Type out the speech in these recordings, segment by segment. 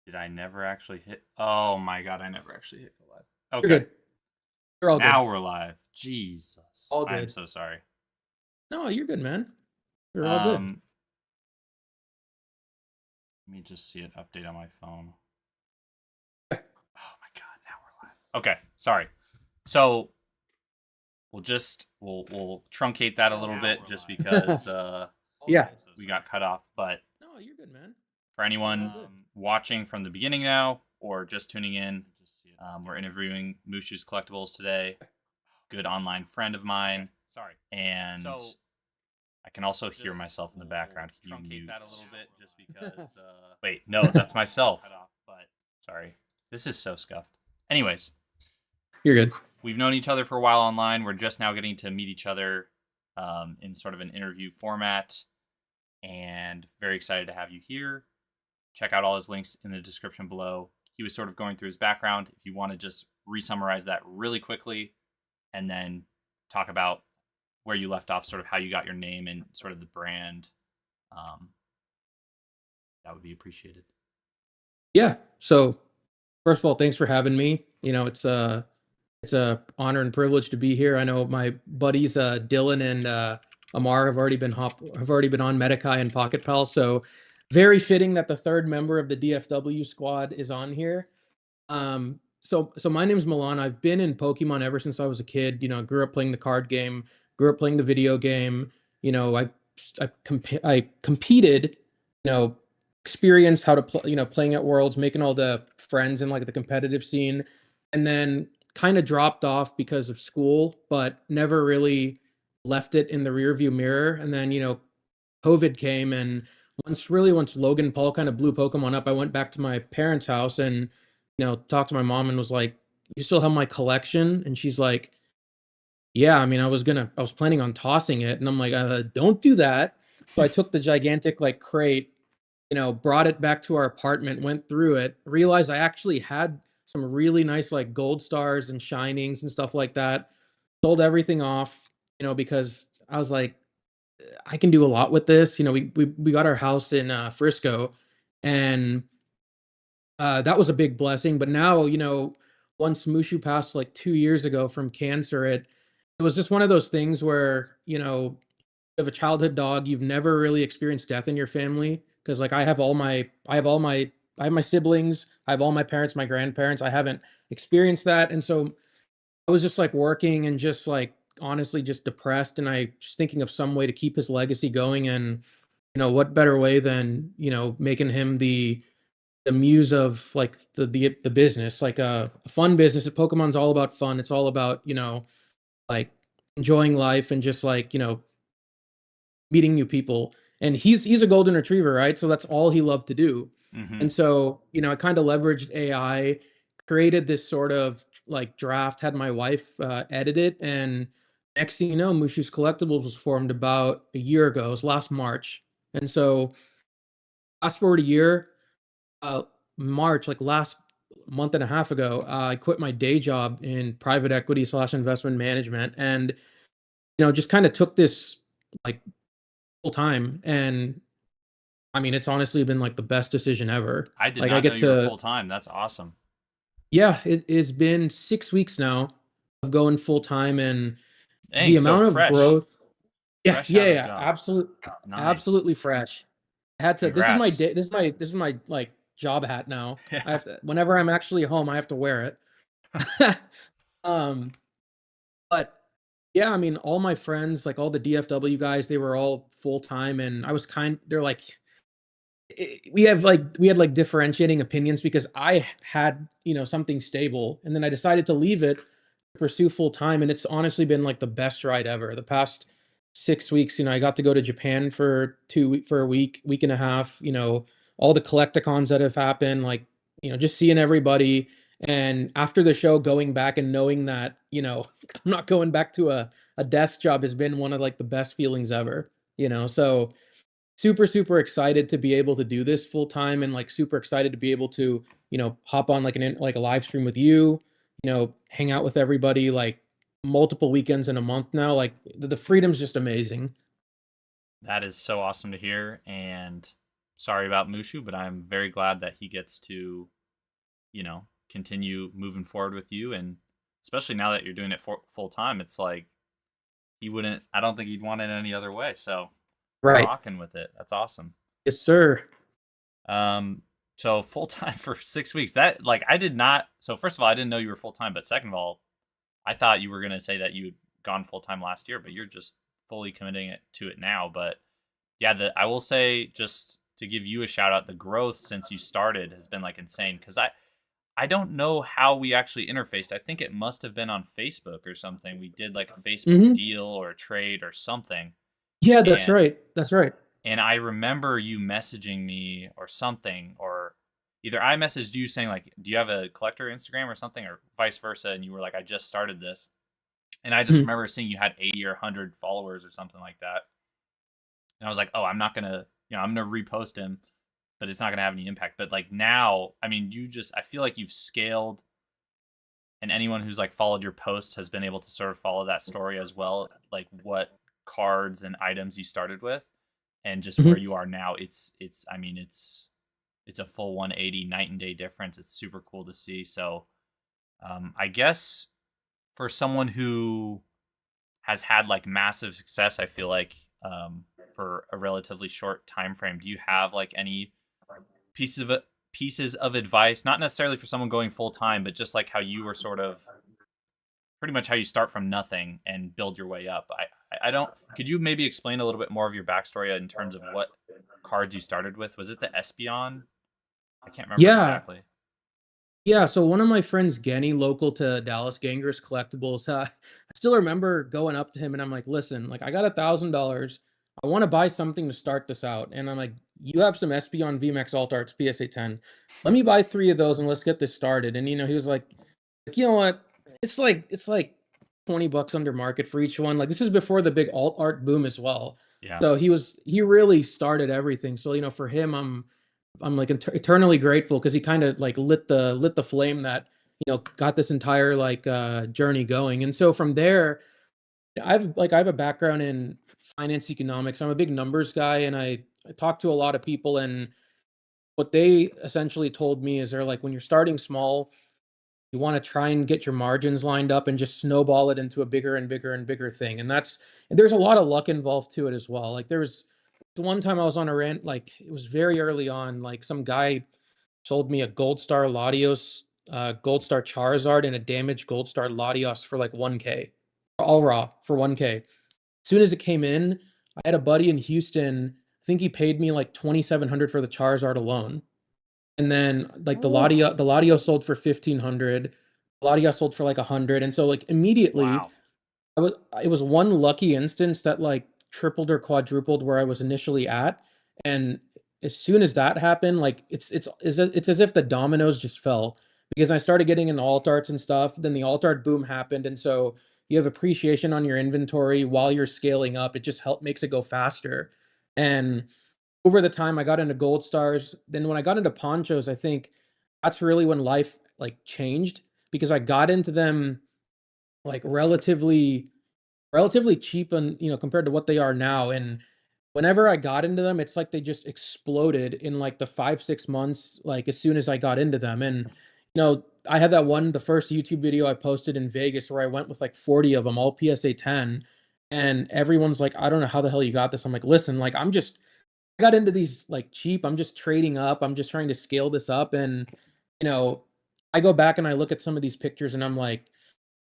Did I never actually hit? Oh my god, I never actually hit go live. You're Okay, good. You're all good. now we're live. Jesus, All I am good. so sorry. No, you're good, man. You're all good. Um, Let me just see an update on my phone. Oh my god, now we're live. Okay, sorry. So we'll truncate that a little bit just because Yeah. we got cut off. But No, you're good, man. for You're anyone all good. watching from the beginning now or just tuning in, we're interviewing Mushu's Collectibles today. Good online friend of mine. Sorry. And I can also hear myself in the background. Can you mute that a little bit just because wait, no, that's myself. Sorry. This is so scuffed. Anyways, You're good. we've known each other for a while online. We're just now getting to meet each other in sort of an interview format, and very excited to have you here. Check out all his links in the description below. He was sort of going through his background. If you want to just re-summarize that really quickly and then talk about where you left off, sort of how you got your name and sort of the brand, that would be appreciated. Yeah. So first of all, thanks for having me. It's a honor and privilege to be here. I know my buddies Dylan and Amar have already been on Medikai and Pocket Pal, so very fitting that the third member of the DFW squad is on here. So my name's Milan. I've been in Pokemon ever since I was a kid. Grew up playing the card game, grew up playing the video game. I competed. You know, experienced how to play. Playing at Worlds, making all the friends in like the competitive scene, and then kind of dropped off because of school, but never really left it in the rearview mirror. And then COVID came, and once Logan Paul kind of blew Pokemon up, I went back to my parents' house and talked to my mom and was like, "You still have my collection?" And she's like, "Yeah, I mean, I was planning on tossing it." And I'm like, "Don't do that." So I took the gigantic like crate, brought it back to our apartment, went through it, realized I actually had some really nice like gold stars and shinings and stuff like that. Sold everything off, because I was like, I can do a lot with this. We got our house in Frisco, and that was a big blessing. But now, once Mushu passed like 2 years ago from cancer, it was just one of those things where you have a childhood dog, you've never really experienced death in your family because like I have my siblings, I have all my parents, my grandparents. I haven't experienced that, and so I was just like working and just like honestly just depressed, and I just thinking of some way to keep his legacy going. And what better way than making him the muse of like the business, like a fun business. Pokemon's all about fun. It's all about like enjoying life and just like meeting new people. And he's a golden retriever, right? So that's all he loved to do. Mm-hmm. And so I kind of leveraged AI, created this sort of like draft, had my wife edit it, and next thing you know, Mushu's Collectibles was formed about a year ago. It was last March. And so fast forward a year, uh, March, like last month and a half ago, I quit my day job in private equity slash investment management, and just kind of took this like full time. And I mean, it's honestly been like the best decision ever. I did Like I not know get you were to, full time. That's awesome. yeah, it's been 6 weeks now of going full time, and the Dang, so amount of fresh. growth. Yeah, Fresh yeah, out of the yeah, job. absolutely, Nice. absolutely fresh. I had to. This is my Congrats. day. This is my like job hat now. I have to. Whenever I'm actually home, I have to wear it. um, but yeah, I mean, all my friends, like all the DFW guys, they were all full time, and I was kind. They're like, we had like differentiating opinions because I had something stable, and then I decided to leave it to pursue full time, and it's honestly been like the best ride ever. The past 6 weeks, I got to go to Japan for for a week and a half. All the collecticons that have happened, like just seeing everybody. And after the show, going back and knowing that I'm not going back to a desk job has been one of like the best feelings ever. So super super excited to be able to do this full time, and like super excited to be able to hop on like like a live stream with you, hang out with everybody like multiple weekends in a month now. Like the freedom's just amazing. That is so awesome to hear. And sorry about Mushu, but I'm very glad that he gets to, continue moving forward with you. And especially now that you're doing it full time, it's like he wouldn't, I don't think he'd want it any other way. So you're Right. rocking with it. That's awesome. Yes, sir. Um, so full time for 6 weeks. That, like, I did not. So first of all, I didn't know you were full time, but second of all, I thought you were gonna say that you had gone full time last year, but you're just fully committing it to it now. But yeah, I will say, just to give you a shout out, the growth since you started has been like insane. Because I don't know how we actually interfaced. I think it must have been on Facebook or something. We did like a Facebook Hmm. deal or a trade or something, Yeah, that's and right. That's right. I remember you messaging me or something, or either I messaged you saying like, "Do you have a collector Instagram or something?" or vice versa, and you were like, "I just started this," and I just Mhm. remember seeing you had 80 or 100 followers or something like that, and I was like, "Oh, I'm not gonna, I'm gonna repost him, but it's not gonna have any impact." But like now, I mean, I feel like you've scaled, and anyone who's like followed your post has been able to sort of follow that story as well, like what cards and items you started with, and just where Mhm. you are now. It's I mean, it's a full 180 night and day difference. It's super cool to see. So I guess for someone who has had like massive success, I feel like, for a relatively short time frame, do you have like any pieces of pieces of advice, not necessarily for someone going full time, but just like how you were sort of pretty much how you start from nothing and build your way up? I don't. Could you maybe explain a little bit more of your backstory in terms of what cards you started with? Was it the Espeon? I can't remember Yeah. exactly. Yeah, so one of my friends, Genny, local to Dallas, Gangers Collectibles, I still remember going up to him and I'm like, listen, like I got $1,000. I want to buy something to start this out. And I'm like, you have some Espeon VMAX Alt Arts PSA 10. Let me buy three of those and let's get this started. And he was like, you know what? It's like $20 under market for each one. Like this is before the big alt art boom as well. Yeah. So he really started everything. So, for him, I'm like eternally grateful because he kind of like lit the flame that got this entire like journey going. And so from there, I have a background in finance economics. I'm a big numbers guy, and I talk to a lot of people, and what they essentially told me is they're like, when you're starting small, you want to try and get your margins lined up and just snowball it into a bigger and bigger and bigger thing. And there's a lot of luck involved to it as well. Like there was the one time I was on a rant, like it was very early on, like some guy sold me a Gold Star Latios, Gold Star Charizard, and a damaged Gold Star Latios for like 1K, all raw for 1K. As soon as it came in, I had a buddy in Houston. I think he paid me like 2,700 for the Charizard alone. And then like Ooh, The Ladio sold for 1,500. Ladio sold for like 100. And so like immediately wow. it was one lucky instance that like tripled or quadrupled where I was initially at. And as soon as that happened, like it's as if the dominoes just fell because I started getting into alt arts and stuff. Then the alt art boom happened, and so you have appreciation on your inventory while you're scaling up. It just makes it go faster. And over the time, I got into gold stars. Then when I got into ponchos, I think that's really when life like changed because I got into them like relatively cheap and compared to what they are now. And whenever I got into them, it's like they just exploded in like the 5 6 months, like as soon as I got into them. And I had the first YouTube video I posted in Vegas where I went with like 40 of them, all PSA 10. And everyone's like, I don't know how the hell you got this. I'm like, listen, like I got into these like cheap. I'm just trading up. I'm just trying to scale this up. And you know, I go back and I look at some of these pictures and I'm like,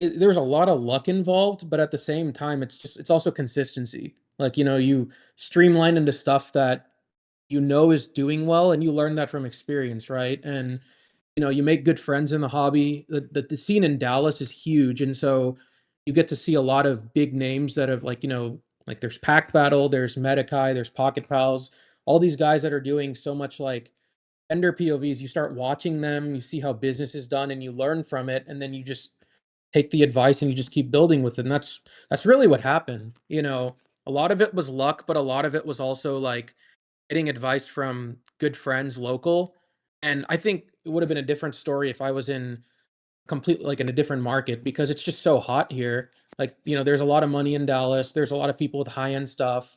there's a lot of luck involved, but at the same time, it's also consistency. Like, you streamline into stuff that is doing well, and you learn that from experience, right? And you make good friends in the hobby. The scene in Dallas is huge, and so you get to see a lot of big names that have like there's Pack Battle, there's Metakai, there's Pocket Pals, all these guys that are doing so much like vendor POVs. You start watching them, you see how business is done, and you learn from it, and then you just take the advice and you just keep building with it. And that's really what happened. A lot of it was luck, but a lot of it was also like getting advice from good friends local. And I think it would have been a different story if I was in completely like in a different market because it's just so hot here. Like, there's a lot of money in Dallas. There's a lot of people with high end stuff.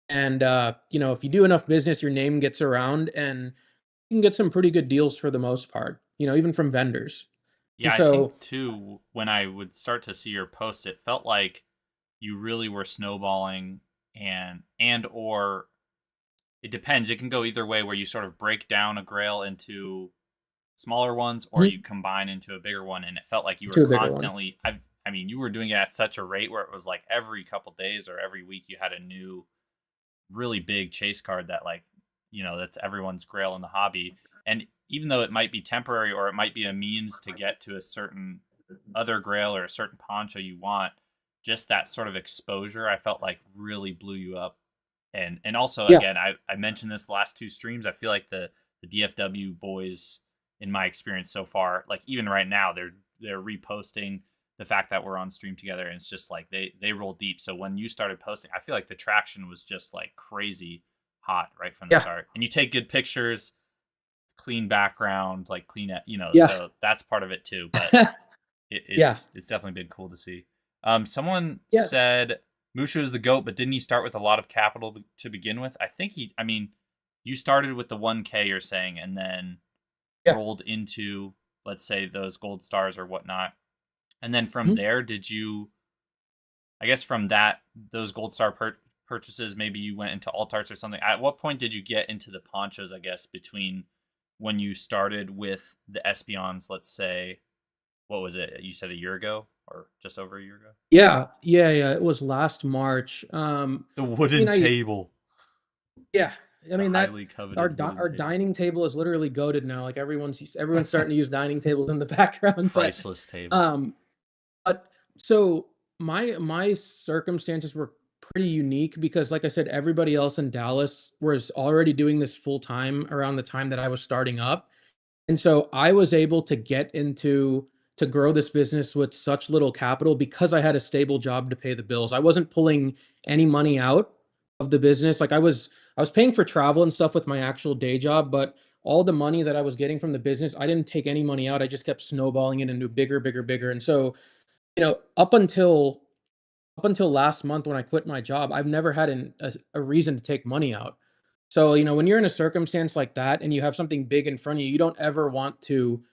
And if you do enough business, your name gets around, and you can get some pretty good deals for the most part. Even from vendors. And Yeah, I think so, too, when I would start to see your posts, it felt like you really were snowballing, and or it depends. It can go either way, where you sort of break down a grail into smaller ones or you mhm, combine into a bigger one, and it felt like you were to a bigger one. constantly I mean, you were doing it at such a rate where it was like every couple days or every week you had a new really big chase card that, like, that's everyone's grail in the hobby. And even though it might be temporary or it might be a means to get to a certain other grail or a certain poncho you want, just that sort of exposure I felt like really blew you up. And also, Yeah, again, I mentioned this the last two streams. I feel like the DFW boys, in my experience so far, like even right now, they're reposting the fact that we're on stream together, and it's just like they roll deep. So when you started posting, I feel like the traction was just like crazy hot right from the yeah, start. And you take good pictures, clean background, like clean, yeah, so that's part of it too. But it, yeah, it's definitely been cool to see. Someone yeah, said Mushu is the goat, but didn't he start with a lot of capital to begin with? I think he. I mean, you started with the 1K, you're saying, and then yeah. rolled into, let's say, those gold stars or whatnot, and then from Mhm. there, did you? I guess from those gold star purchases, maybe you went into alt arts or something. At what point did you get into the ponchos? I guess between when you started with the Espions, let's say, what was it? You said a year ago or just over a year ago? Yeah, yeah, yeah. It was last March. The I mean, wooden table. yeah, I The mean that highly coveted wooden our table. dining table is literally goated now. Like everyone's starting to use dining tables in the background, Priceless table. um, but so my circumstances were pretty unique because, like I said, everybody else in Dallas was already doing this full time around the time that I was starting up. And so I was able to grow this business with such little capital because I had a stable job to pay the bills. I wasn't pulling any money out of the business. Like I was paying for travel and stuff with my actual day job, but all the money that I was getting from the business, I didn't take any money out. I just kept snowballing it into bigger, bigger, bigger. And so, up until last month when I quit my job, I've never had a reason to take money out. So, when you're in a circumstance like that and you have something big in front of you, you don't ever want to,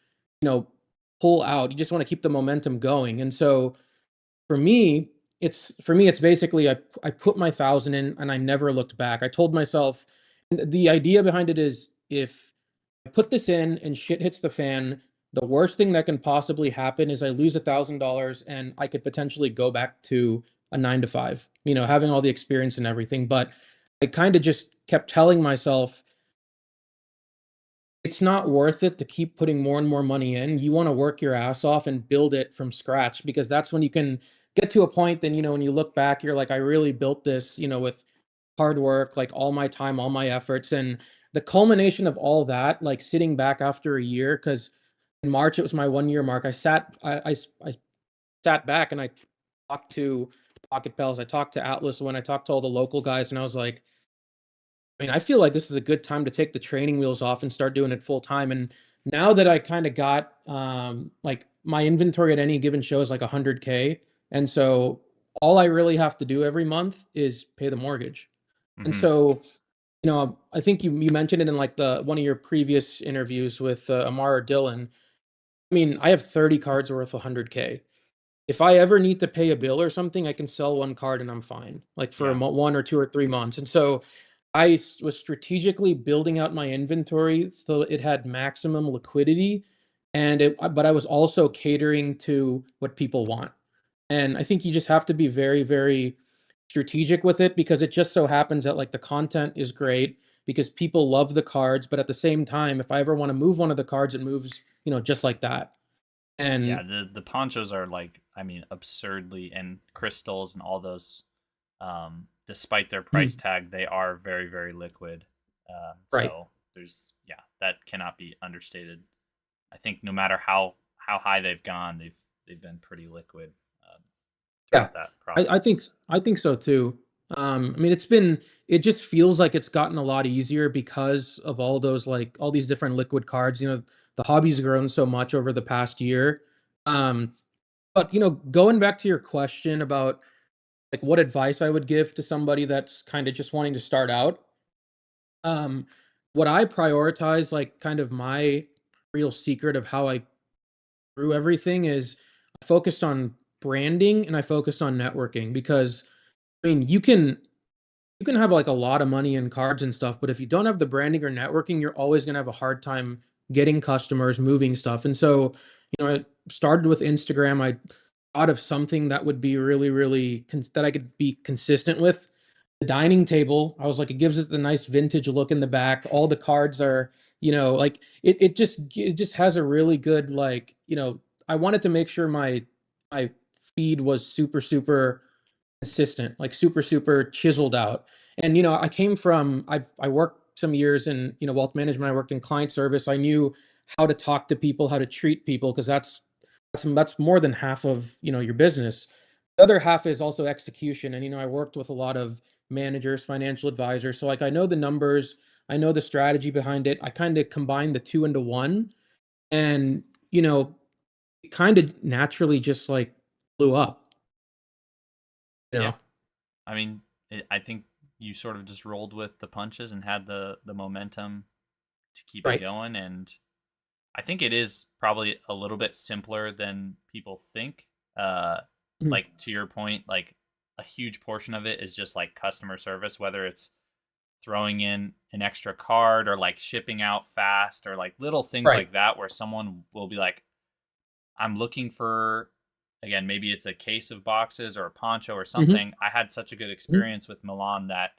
pull out. You just want to keep the momentum going. And so for me, it's basically I put my thousand in and I never looked back. I told myself, and the idea behind it is, if I put this in and shit hits the fan, the worst thing that can possibly happen is I lose $1,000 and I could potentially go back to a 9 to 5, having all the experience and everything. But I kind of just kept telling myself, it's not worth it to keep putting more and more money in. You want to work your ass off and build it from scratch, because that's when you can get to a point. Then, when you look back, you're like, I really built this, with hard work, like all my time, all my efforts. And the culmination of all that, like sitting back after a year, because in March it was my 1 year mark. I sat back and I talked to Pocket Pals, I talked to Atlas, when I talked to all the local guys, and I was like, I mean, I feel like this is a good time to take the training wheels off and start doing it full time. And now that I kind of got, like, my inventory at any given show is like 100K, and so all I really have to do every month is pay the mortgage. And Hmm. so, I think you mentioned it in like the one of your previous interviews with Amar or Dylan. I mean, I have 30 cards worth 100K. If I ever need to pay a bill or something, I can sell one card and I'm fine, like for Yeah. 1 or 2 or 3 months. And so was strategically building out my inventory so it had maximum liquidity, but I was also catering to what people want. And I think you just have to be very, very strategic with it, because it just so happens that, like, the content is great because people love the cards, but at the same time, if I ever want to move one of the cards, it moves, just like that. Yeah, And the ponchos are, like, I mean, absurdly, and crystals and all those, despite their price mm, tag, they are very, very liquid. right. So there's, yeah, that cannot be understated. I think no matter how high they've gone, they've been pretty liquid uh, Yeah, throughout that I process. think I think so too. I mean, it just feels like it's gotten a lot easier because of all those, like, all these different liquid cards. The hobby's grown so much over the past year. But going back to your question about, like what advice I would give to somebody that's kind of just wanting to start out. Um, what I prioritize, like kind of my real secret of how I grew everything is I focused on branding and I focused on networking because I mean, you can have like a lot of money in cards and stuff, but if you don't have the branding or networking, you're always going to have a hard time getting customers, moving stuff. And so, I started with Instagram. I thought of something that would be really, really that I could be consistent with. The dining table, I was like, it gives it the nice vintage look in the back. All the cards are, like it just has a really good like, I wanted to make sure my feed was super, super consistent, like super, super chiseled out. And I came from I worked some years in wealth management. I worked in client service. I knew how to talk to people, how to treat people, because that's more than half of your business. The other half is also execution. And I worked with a lot of managers, financial advisors. So like I know the numbers, I know the strategy behind it. I kind of combined the two into one, and it kind of naturally just like blew up. You Yeah. know, I mean, I think you sort of just rolled with the punches and had the momentum to keep it right? going. And I think it is probably a little bit simpler than people think. Uh, Mhm. like to your point, like a huge portion of it is just like customer service, whether it's throwing in an extra card or like shipping out fast or like little things Right. like that where someone will be like, I'm looking for, again, maybe it's a case of boxes or a poncho or Mhm. something. I had such a good Mhm. experience with Milan that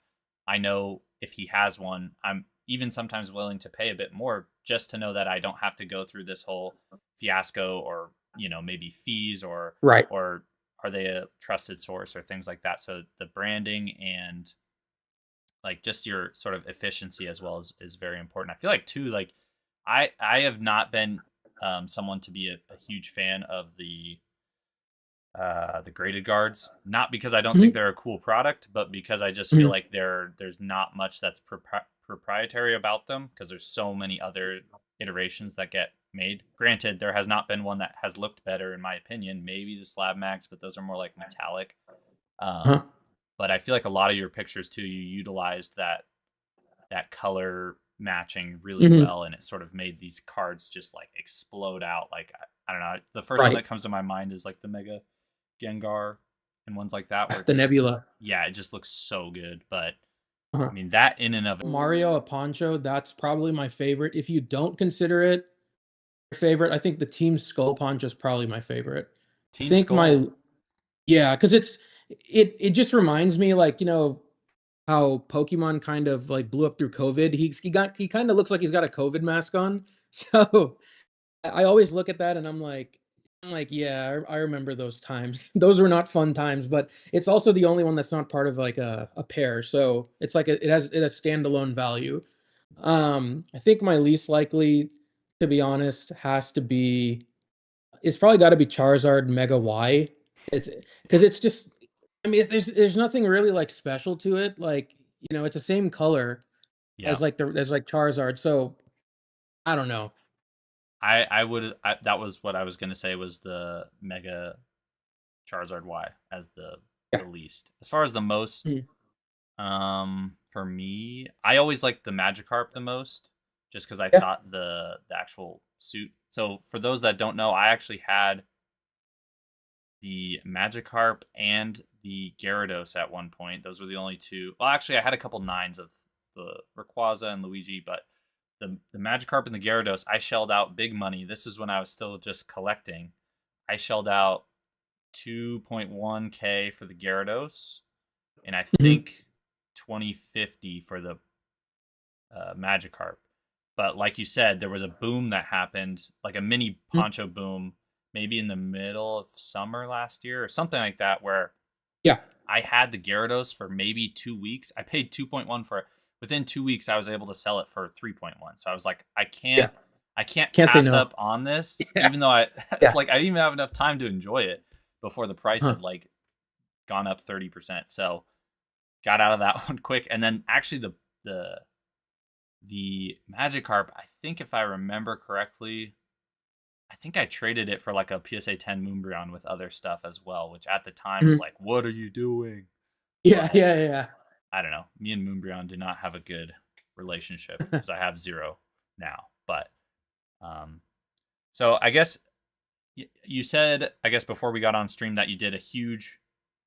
I know if he has one, I'm even sometimes willing to pay a bit more just to know that I don't have to go through this whole fiasco or, maybe fees Right. or are they a trusted source or things like that. So the branding and like just your sort of efficiency as well is very important. I feel like too, like I have not been someone to be a huge fan of the graded guards, not because I don't think Mhm. they're a cool product, but because I just feel Mhm. like there's not much that's proprietary about them because there's so many other iterations that get made. Granted, there has not been one that has looked better in my opinion. Maybe the slab max, but those are more like metallic. Uh-huh. But I feel like a lot of your pictures too, you utilized that color matching really Mhm. well, and it sort of made these cards just like explode out. Like I don't know, the first one Right. that comes to my mind is like the Mega Gengar and ones like that, where it The just Nebula. yeah, it just looks so good. But Uh-huh. I mean, that in and of Mario, a Poncho, that's probably my favorite. If you don't consider it your favorite, I think the Team Skull Poncho is probably my favorite. I Team think Skull, yeah, because it just reminds me like, how Pokemon kind of like blew up through COVID. He kind of looks like he's got a COVID mask on. So I always look at that and I'm like, yeah, I remember those times. Those were not fun times, but it's also the only one that's not part of like a pair. So it's like it has standalone value. I think my least likely, to be honest, has to be it's probably got to be Charizard Mega Y. It's because it's just I mean there's nothing really like special to it. Like it's the same color yeah, as like Charizard. So I don't know. I would that was what I was gonna say was the Mega Charizard Y as the Yeah. least. As far as the most, Mhm. for me, I always liked the Magikarp the most, just because I Yeah. thought the actual suit. So for those that don't know, I actually had the Magikarp and the Gyarados at one point. Those were the only two. Well, actually, I had a couple nines of the Rayquaza and Luigi, but the Magikarp and the Gyarados, I shelled out big money. This is when I was still just collecting. I shelled out 2.1K for the Gyarados, and I Mhm. think 2050 for the Magikarp. But like you said, there was a boom that happened, like a mini Mhm. poncho boom, maybe in the middle of summer last year or something like that, where Yeah. I had the Gyarados for maybe 2 weeks. I paid 2.1 for it. Within 2 weeks, I was able to sell it for 3.1. So I was like, Yeah. I can't Can't say pass no. up on this, Yeah. even though I, Yeah. like, I didn't even have enough time to enjoy it before the price Huh. had like gone up 30%. So got out of that one quick. And then actually the the Magikarp, I think if I remember correctly, I think I traded it for like a PSA 10 Moonbryon with other stuff as well, which at the time was Mhm. like, what are you doing? Yeah, But yeah, yeah. I don't know. Me and Moonbryon do not have a good relationship because I have zero now. But um, so I guess you said, I guess before we got on stream, that you did a huge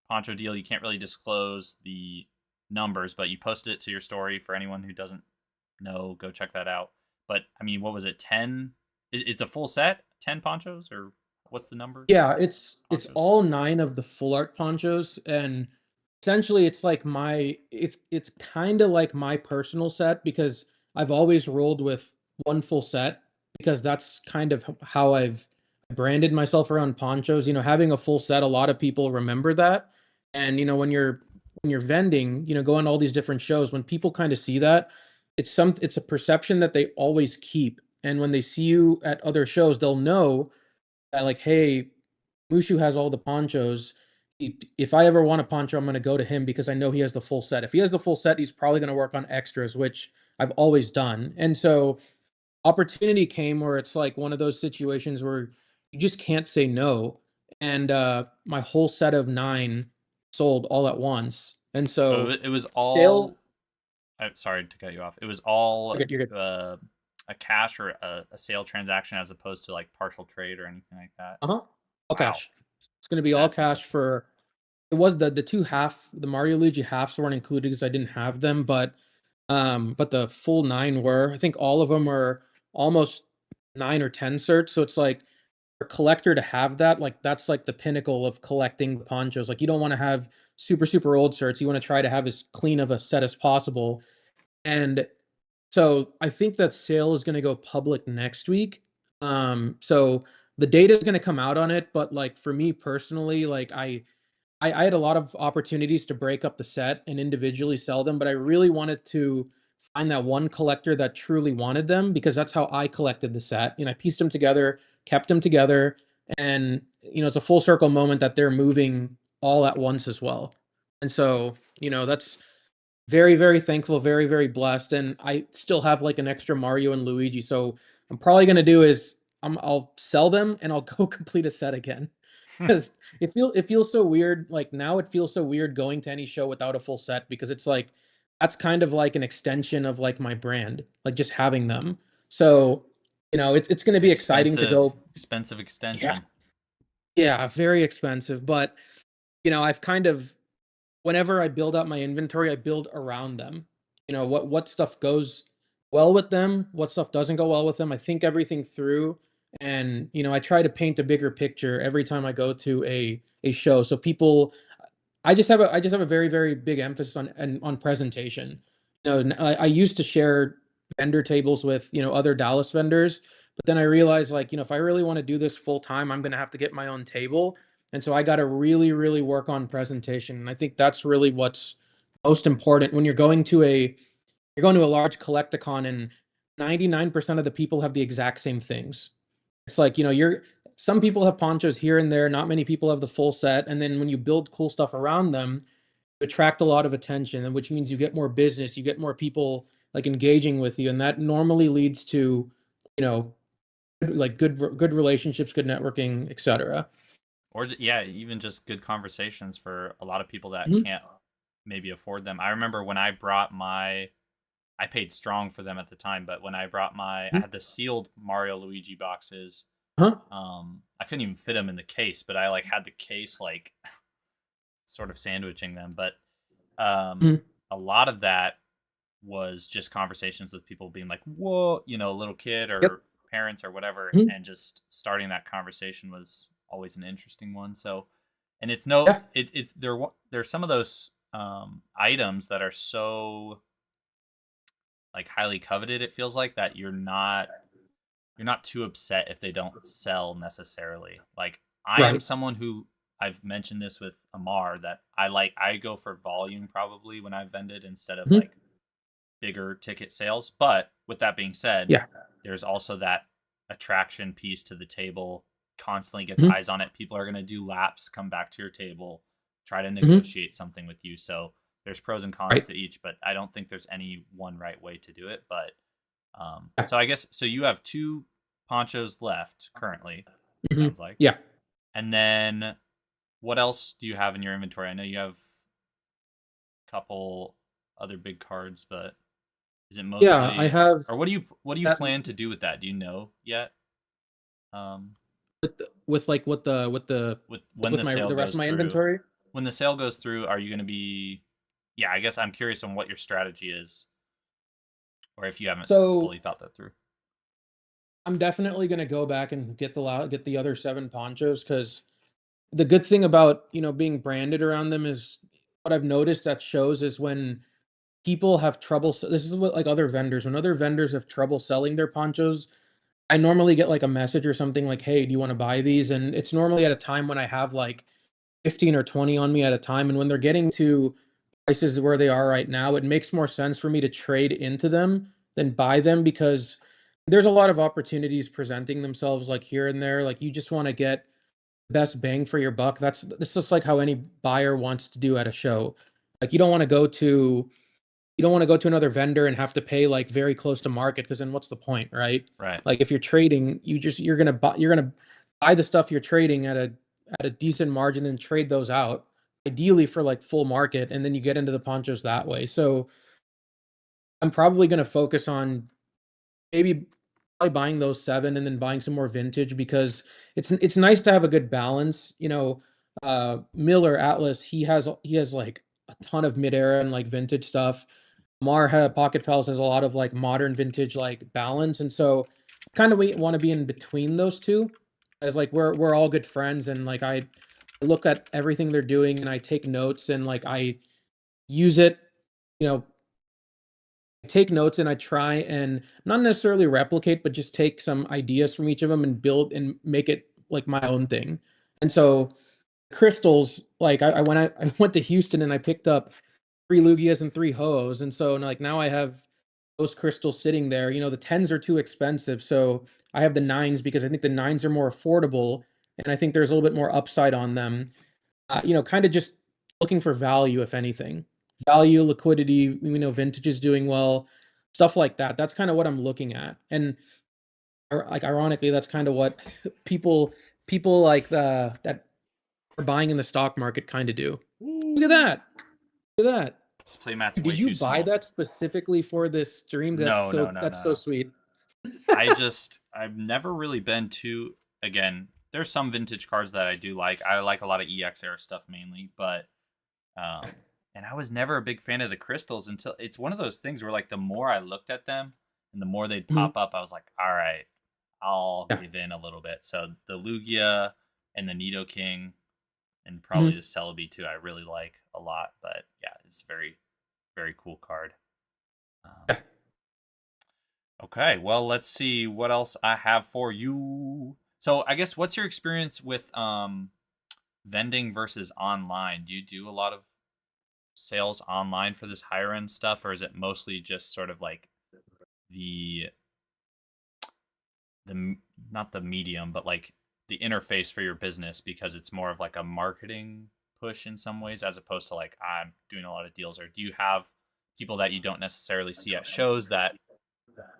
Poncho deal. You can't really disclose the numbers, but you posted it to your story. For anyone who doesn't know, go check that out. But I mean, what was it? 10? It's a full set? 10 ponchos? Or what's the number? Yeah, it's Ponchos? all 9 of the full art ponchos, and essentially it's like it's kinda like my personal set because I've always rolled with 1 full set because that's kind of how I've branded myself around ponchos. Having a full set, a lot of people remember that, and, when you're vending, going to all these different shows, when people kinda see that, it's a perception that they always keep, and when they see you at other shows, they'll know that, like, "Hey, Mushu has all the ponchos. If I ever want a poncho, I'm gonna go to him because I know he has the full set. If he has the full set, he's probably gonna work on extras, which I've always done." And so opportunity came where it's like one of those situations where you just can't say no. And my whole set of 9 sold all at once. And So so it was sale. all. I'm sorry to cut you off. It was all You're good. a cash or a sale transaction as opposed to like partial trade or anything like that. Uh-huh. All Wow, cash. It's gonna be all that's cash impressive. for it was the 2 the Mario Luigi halves weren't included because I didn't have them, but the full 9 were. I think all of them were almost 9 or 10 certs, so it's like, for a collector to have that, like, that's like the pinnacle of collecting the ponchos. Like, you don't wanna have super, super old certs, you wanna try to have as clean of a set as possible, and so I think that sale is gonna go public next week. So the data is gonna come out on it, but, like, for me personally, like, I had a lot of opportunities to break up the set and individually sell them, but I really wanted to find that one collector that truly wanted them because that's how I collected the set. I pieced them together, kept them together, and it's a full circle moment that they're moving all at once as well. And so, that's very, very thankful, very, very blessed, and I still have, like, an extra Mario and Luigi, so I'm probably gonna do is I'll sell them and I'll go complete a set again. 'Cause it feels so weird, like, now it feels so weird going to any show without a full set because it's like that's kind of like an extension of, like, my brand, like, just having them. So, it's It's gonna an be exciting to expensive, go. expensive Yeah. extension. Yeah, very expensive, but, I've kind of whenever I build out my inventory, I build around them. What stuff goes well with them, what stuff doesn't go well with them. I think everything through, and I try to paint a bigger picture every time I go to a show. So people, I just have a very, very big emphasis on presentation. I used to share vendor tables with other Dallas vendors, but then I realized, like, if I really want to do this full time, I'm gonna have to get my own table, and so I got to really, really work on presentation. And I think that's really what's most important when you're going to a large collecticon, and 99% of the people have the exact same things. It's like, you're some people have ponchos here and there, not many people have the full set, and then when you build cool stuff around them, you attract a lot of attention, and which means you get more business, you get more people, like, engaging with you, and that normally leads to, you know, like, good relationships, good networking, etc. Or yeah, even just good conversations for a lot of people that Mhm, can't maybe afford them. I remember when I brought my, I paid strong for them at the time, but when I brought my, I mhm, had the sealed Mario Luigi boxes. uh-huh, I couldn't even fit them in the case, but I like had the case like sort of sandwiching them. But mhm, a lot of that was just conversations with people being like, "Whoa," a little kid yep, or parents or whatever, mhm, and just starting that conversation was always an interesting one. So, and it's no, yeah, it's there's some of those items that are so like highly coveted. It feels like that you're not too upset if they don't sell necessarily. Like I am right, someone who I've mentioned this with Amar that I go for volume probably when I've vended instead of mhm, like bigger ticket sales. But with that being said, yeah, there's also that attraction piece to the table. Constantly gets mhm, eyes on it. People are going to do laps, come back to your table, try to mhm, negotiate something with you. So there's pros and cons right, to each, but I don't think there's any one right way to do it. But yeah, so I guess so you have two. Ponchos left currently, it Mhm. sounds like. Yeah. And then what else do you have in your inventory? I know you have a couple other big cards, but is it Yeah, I mostly, have or what do you that plan to do with that? Do you know yet? Um, with like what the with when with the my sale the rest of goes my through, inventory. when the sale goes through, are you going to be? Yeah, I guess I'm curious on what your strategy is, or if you haven't So fully thought that through. I'm definitely gonna go back and get the other 7 ponchos because the good thing about, being branded around them is what I've noticed that shows is when people have trouble this is what like other vendors when other vendors have trouble selling their ponchos, I normally get like a message or something like, "Hey, do you wanna buy these?" And it's normally at a time when I have like 15 or 20 on me at a time, and when they're getting to prices where they are right now, it makes more sense for me to trade into them than buy them because there's a lot of opportunities presenting themselves like here and there. Like you just want to get best bang for your buck. That's just like how any buyer wants to do at a show. Like you don't want to go to another vendor and have to pay like very close to market because then what's the point, right? Right. Like if you're trading, you're gonna buy the stuff you're trading at a decent margin and trade those out, ideally for like full market, and then you get into the ponchos that way. So I'm probably gonna focus on maybe probably buying those 7 and then buying some more vintage because it's nice to have a good balance. Miller Atlas, he has like a ton of mid-era and like vintage stuff. Marha Pocket Pals has a lot of like modern vintage like balance, and so kind of we want to be in between those two, as like we're all good friends, and like I look at everything they're doing and I take notes and like I use it, you know, take notes and I try and not necessarily replicate, but just take some ideas from each of them and build and make it like my own thing. And so crystals, like I went to Houston and I picked up 3 Lugias and 3 Ho-Ohs, and so like now I have those crystals sitting there. The 10s are too expensive, so I have the 9s because I think the 9s are more affordable, and I think there's a little bit more upside on them. Kind of just looking for value, if anything. Value, liquidity, vintage is doing well, stuff like that. That's kind of what I'm looking at. And like ironically, that's kind of what people people like that are buying in the stock market kind of do. Look at Ooh. that. Look at that. This playmat's way Did you too buy small. that specifically for this stream? No, no, no, That's so no. sweet. I've never really been too. Again, there's some vintage cards that I do like. I like a lot of EX era stuff mainly, but and I was never a big fan of the crystals until it's one of those things where like the more I looked at them and the more they'd Mhm. pop up, I was like, all right, I'll Yeah. give in a little bit. So the Lugia and the Nido King and probably Mhm. the Celebi too, I really like a lot. But yeah, it's very, very cool card. Um, Yeah. okay, well, let's see what else I have for you. So I guess what's your experience with vending versus online? Do you do a lot of sales online for this higher end stuff, or is it mostly just sort of like the not the medium, but like the interface for your business because it's more of like a marketing push in some ways as opposed to like I'm doing a lot of deals? Or do you have people that you don't necessarily see at shows that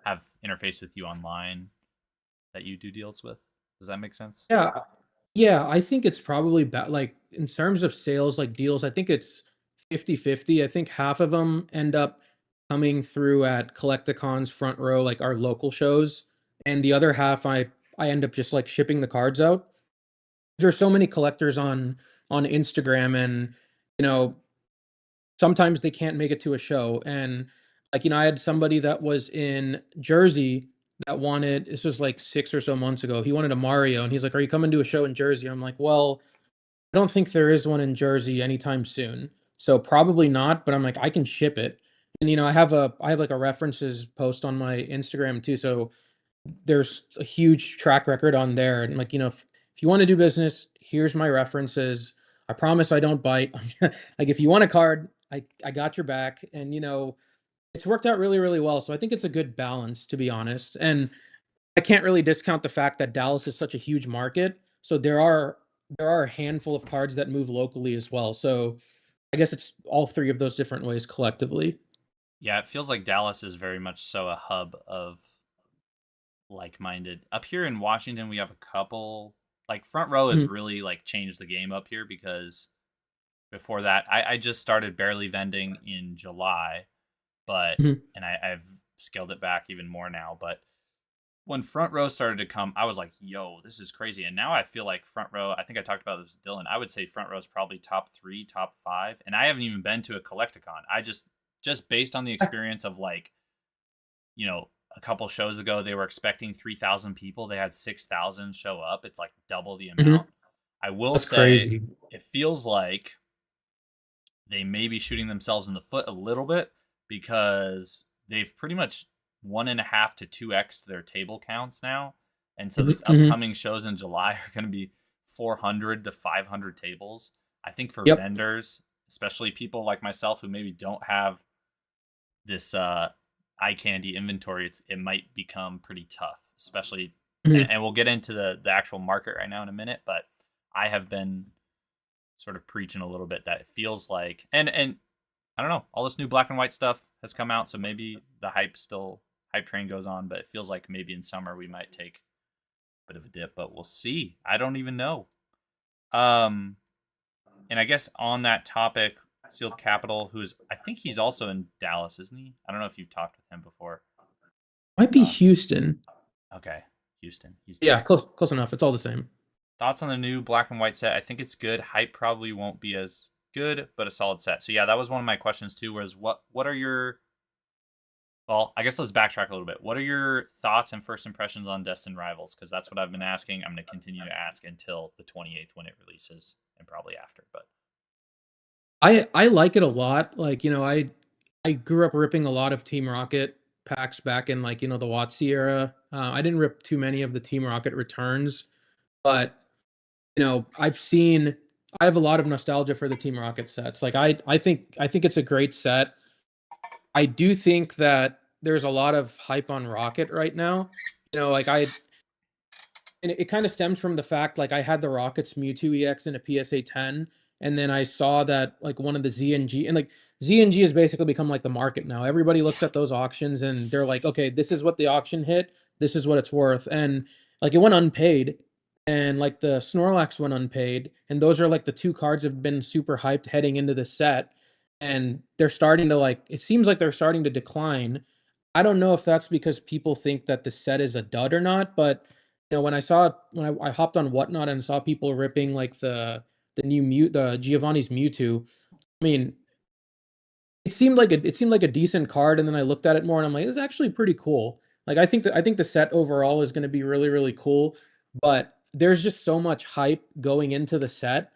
have interface with you online that you do deals with? Does that make sense? Yeah. Yeah, I think it's probably like in terms of sales, like deals, I think it's 50-50. I think half of them end up coming through at Collecticons front row, like our local shows, and the other half I end up just like shipping the cards out. There's so many collectors on Instagram, and you know sometimes they can't make it to a show. And like I had somebody that was in Jersey that wanted, this was like 6 or so months ago, he wanted a Mario, and he's like, "Are you coming to a show in Jersey?" I'm like, "Well, I don't think there is one in Jersey anytime soon. So probably not, but I'm like, I can ship it." And I have like a references post on my Instagram too. So there's a huge track record on there. And like, if you want to do business, here's my references. I promise I don't bite. Like if you want a card, I got your back. And it's worked out really, really well. So I think it's a good balance, to be honest. And I can't really discount the fact that Dallas is such a huge market. So there are a handful of cards that move locally as well. So I guess it's all 3 of those different ways collectively. Yeah, it feels like Dallas is very much so a hub of like-minded. Up here in Washington, we have a couple. Like Front Row has Mhm, really like changed the game up here because before that, I just started barely vending in July, but mhm, and I've scaled it back even more now. But when Front Row started to come, I was like, yo, this is crazy. And now I feel like Front Row, I think I talked about this with Dylan. I would say Front Row is probably top 3, top 5. And I haven't even been to a Collecticon. I just based on the experience of like, a couple shows ago, they were expecting 3,000 people. They had 6,000 show up. It's like double the amount. mhm. I will That's say crazy. it feels like they may be shooting themselves in the foot a little bit because they've pretty much 1.5 to 2x their table counts now. And so Mhm, these mhm. upcoming shows in July are going to be 400 to 500 tables. I think for Yep. vendors, especially people like myself who maybe don't have this eye candy inventory, it might become pretty tough, especially. Mhm. And we'll get into the actual market right now in a minute, but I have been sort of preaching a little bit that it feels like, and I don't know, all this new black and white stuff has come out, so maybe the hype train goes on, but it feels like maybe in summer we might take a bit of a dip, but we'll see. I don't even know. Um, and I guess on that topic, Sealed Capital, who's I think he's also in Dallas, isn't he? I don't know if you've talked with him before. Might be Um, Houston. okay, Houston, he's Yeah, there. close enough. It's all the same. Thoughts on the new black and white set? I think it's good. Hype probably won't be as good, but a solid set. So yeah, that was one of my questions too. Was what are your well, I guess let's backtrack a little bit. What are your thoughts and first impressions on Destined Rivals? Because that's what I've been asking. I'm going to continue to ask until the 28th when it releases, and probably after. But I like it a lot. Like, I grew up ripping a lot of Team Rocket packs back in, like, the WotC era. I didn't rip too many of the Team Rocket returns, but, I have a lot of nostalgia for the Team Rocket sets. Like, I think it's a great set. I do think that there's a lot of hype on Rocket right now. Like, and it kind of stems from the fact, like, I had the Rockets Mewtwo EX in a PSA 10, and then I saw that, like, one of the ZNG, and like ZNG has basically become like the market now. Everybody looks at those auctions and they're like, okay, this is what the auction hit, this is what it's worth. And like, it went unpaid, and like the Snorlax went unpaid, and those are like the two cards have been super hyped heading into the set, and they're starting to, like, it seems like they're starting to decline. I don't know if that's because people think that the set is a dud or not, but when I hopped on Whatnot and saw people ripping like the Giovanni's Mewtwo. I mean, it seemed like a decent card, and then I looked at it more and I'm like, "This is actually pretty cool." Like, I think the set overall is gonna be really, really cool, but there's just so much hype going into the set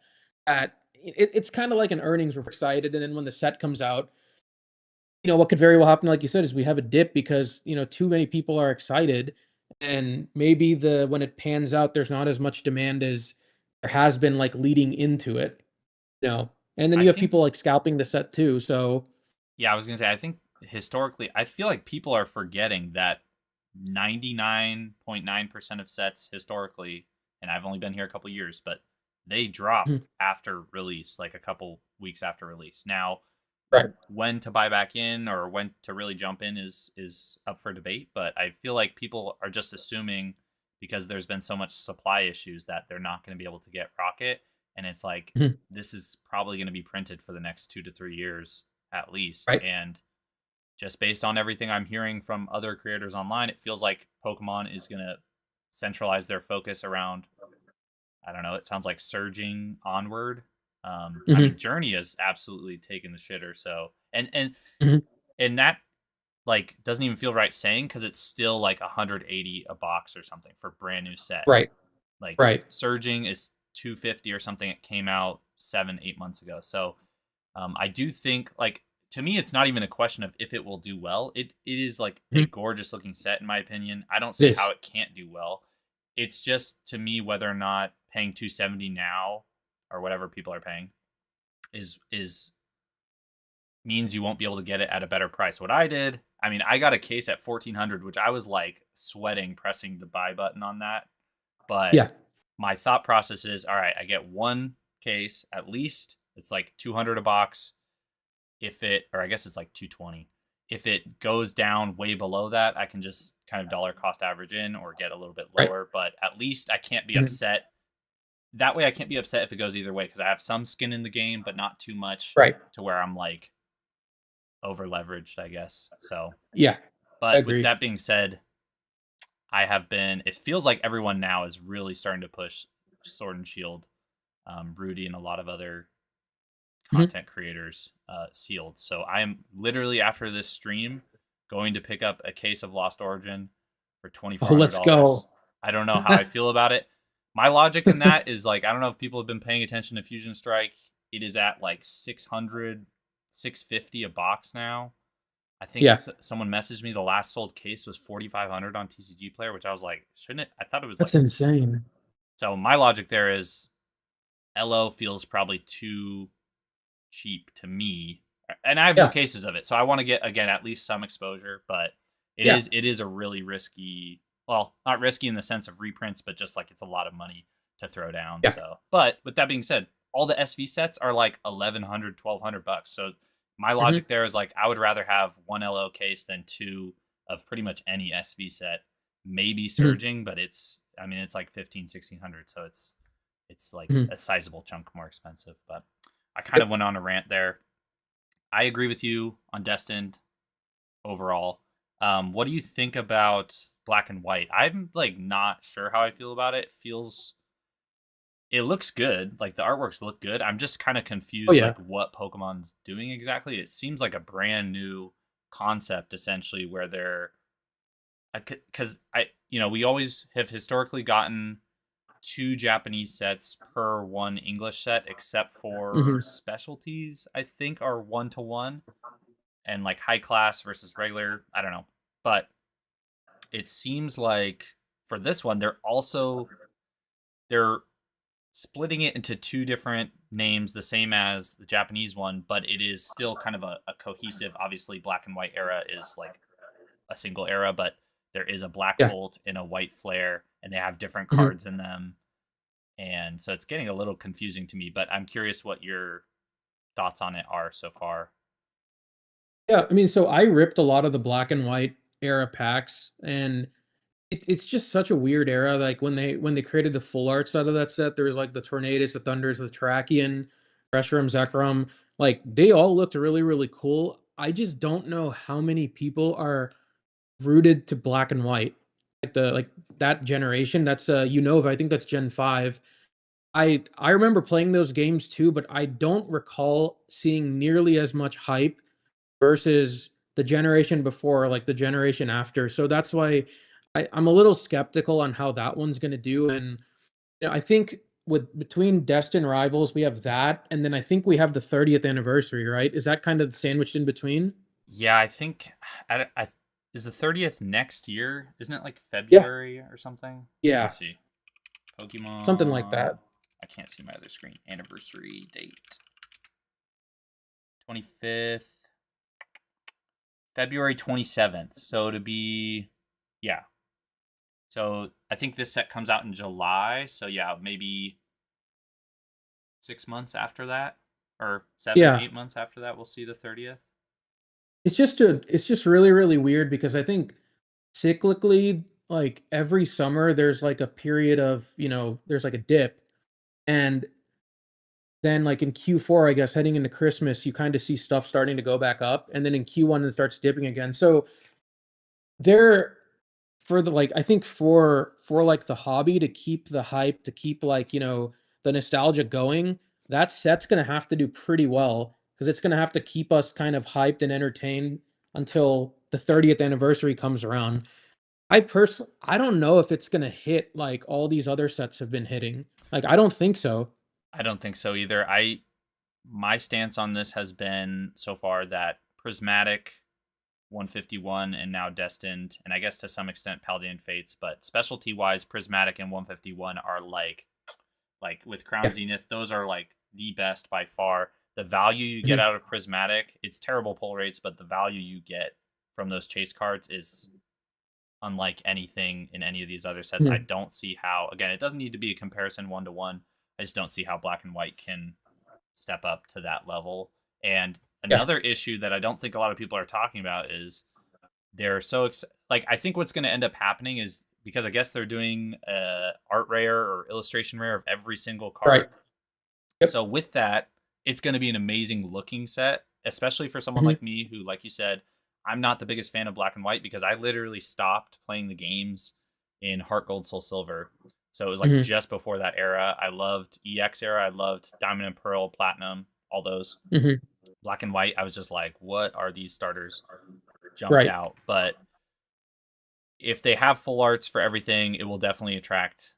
that it's kinda like an earnings, we're excited, and then when the set comes out, what could very well happen, like you said, is we have a dip because, too many people are excited, and maybe when it pans out, there's not as much demand as there has been, like, leading into it, you know? And then I you have think, people, like, scalping the set too, so. yeah, I was going to say, I think historically, I feel like people are forgetting that 99.9% of sets historically, and I've only been here a couple years, but they drop Mhm. after release, like a couple weeks after release. Now, Right. when to buy back in or when to really jump in is up for debate, but I feel like people are just assuming because there's been so much supply issues that they're not going to be able to get Rocket, and it's like Mhm. this is probably going to be printed for the next 2 to 3 years at least. Right. And just based on everything I'm hearing from other creators online, it feels like Pokemon is going to centralize their focus around, I don't know, it sounds like surging onward. I mean, Mhm. Journey has absolutely taken the shitter. So, Mhm. and that like doesn't even feel right saying because it's still like 180 a box or something for brand new set. Right. Like Right. Surging is 250 or something. It came out 7, 8 months ago. So I do think like to me, it's not even a question of if it will do well. It is like a Mhm. gorgeous looking set in my opinion. I don't It see how is. it can't do well. It's just to me whether or not paying 270 now or whatever people are paying is means you won't be able to get it at a better price. What I did, I mean, I got a case at 1400, which I was like sweating pressing the buy button on that. But Yeah. my thought process is, all right, I get one case at least. It's like 200 a box. If it, or I guess it's like 220. if it goes down way below that, I can just kind of dollar cost average in or get a little bit Right. lower. But at least I can't be Mhm. upset. That way, I can't be upset if it goes either way because I have some skin in the game, but not too much Right. to where I'm like over leveraged, I guess. So, Yeah, I but with agree. that being said, I have been. It feels like everyone now is really starting to push Sword and Shield. Rudy and a lot of other Mhm. content creators sealed. So I'm literally after this stream going to pick up a case of Lost Origin for twenty four Oh, hundred let's dollars. go. I don't know how I feel about it. My logic in that is like I don't know if people have been paying attention to Fusion Strike. It is at like 600, 650 a box now. I think Yeah, someone messaged me the last sold case was 4,500 on TCG Player, which I was like, shouldn't it? I thought it was that's like. insane. So my logic there is LO feels probably too cheap to me, and I have no Yeah, cases of it, so I want to get again at least some exposure. But yeah. it is a really risky. Well, not risky in the sense of reprints, but just like it's a lot of money to throw down. Yeah. So, but with that being said, all the SV sets are like 1,100, 1,200 bucks. So my Mhm. logic there is like I would rather have one LO case than two of pretty much any SV set. Maybe Mhm. surging, but it's I mean it's like 15, 1,600, so it's like Mhm. a sizable chunk more expensive. But I kind of Yep. went on a rant there. I agree with you on Destined overall. What do you think about Black and White? I'm like not sure how I feel about it. It looks good. Like the artworks look good. I'm just kind of Oh confused yeah. like what Pokemon's doing exactly. It seems like a brand new concept essentially where they're cuz I we always have historically gotten two Japanese sets per one English set except for Mhm. specialties I think are 1-to-1 and like high class versus regular. I don't know. But it seems like for this one, they're splitting it into two different names, the same as the Japanese one, but it is still kind of a cohesive. Obviously, black and white era is like a single era, but there is a black Yeah. bolt and a white flare, and they have different Mhm. cards in them. And so it's getting a little confusing to me, but I'm curious what your thoughts on it are so far. Yeah, I mean, so I ripped a lot of the black and white era packs, and it's just such a weird era. Like when they created the full arts out of that set, there was like the Tornadus, the Thunders, the Terrakion, Reshiram, Zekrom. Like they all looked really, really cool. I just don't know how many people are rooted to black and white. Like that generation. That's Unova. I think that's Gen 5. I remember playing those games too, but I don't recall seeing nearly as much hype versus the generation before, like the generation after. So that's why I'm a little skeptical on how that one's gonna do. And I think with between Destin Rivals, we have that, and then I think we have the 30th anniversary, right? Is that kind of sandwiched in between? Yeah, I think I is the 30th next year? Isn't it like Yeah, February or something? Let me yeah, see. something like Pokemon. that. I can't see my other screen. Anniversary date 25th, February 27th. So to be, yeah. So I think this set comes out in July. So yeah, maybe 6 months after that, or seven, Yeah, 8 months after that, we'll see the 30th. it's just really, really weird because I think cyclically, like every summer, there's like a period of, there's like a dip. And then like in Q4, I guess heading into Christmas, you kind of see stuff starting to go back up. And then in Q1 it starts dipping again. So there for the like I think for like the hobby to keep the hype, to keep like, the nostalgia going, that set's gonna have to do pretty well because it's gonna have to keep us kind of hyped and entertained until the 30th anniversary comes around. I don't know if it's gonna hit like all these other sets have been hitting. Like, I don't think so. I don't think so either. My stance on this has been so far that Prismatic 151 and now Destined, and I guess to some extent Paladin Fates, but specialty wise, Prismatic and 151 are like with Crown Yeah. Zenith, those are like the best by far. The value you get Mhm. out of Prismatic, it's terrible pull rates, but the value you get from those chase cards is unlike anything in any of these other sets. I Mhm. don't see how, again, it doesn't need to be a comparison 1-to-1. I just don't see how black and white can step up to that level. And Yeah. another issue that I don't think a lot of people are talking about is they're so like I think what's going to end up happening is because I guess they're doing art rare or illustration rare of every single Right. card. Yep. So with that, it's going to be an amazing looking set, especially for someone Mhm. like me who, like you said, I'm not the biggest fan of black and white because I literally stopped playing the games in Heart Gold Soul Silver. So it was like Mhm. just before that era. I loved EX era. I loved Diamond and Pearl, Platinum, all those. Mhm. Black and white, I was just like, what are these starters? Jumped Right. out. But if they have full arts for everything, it will definitely attract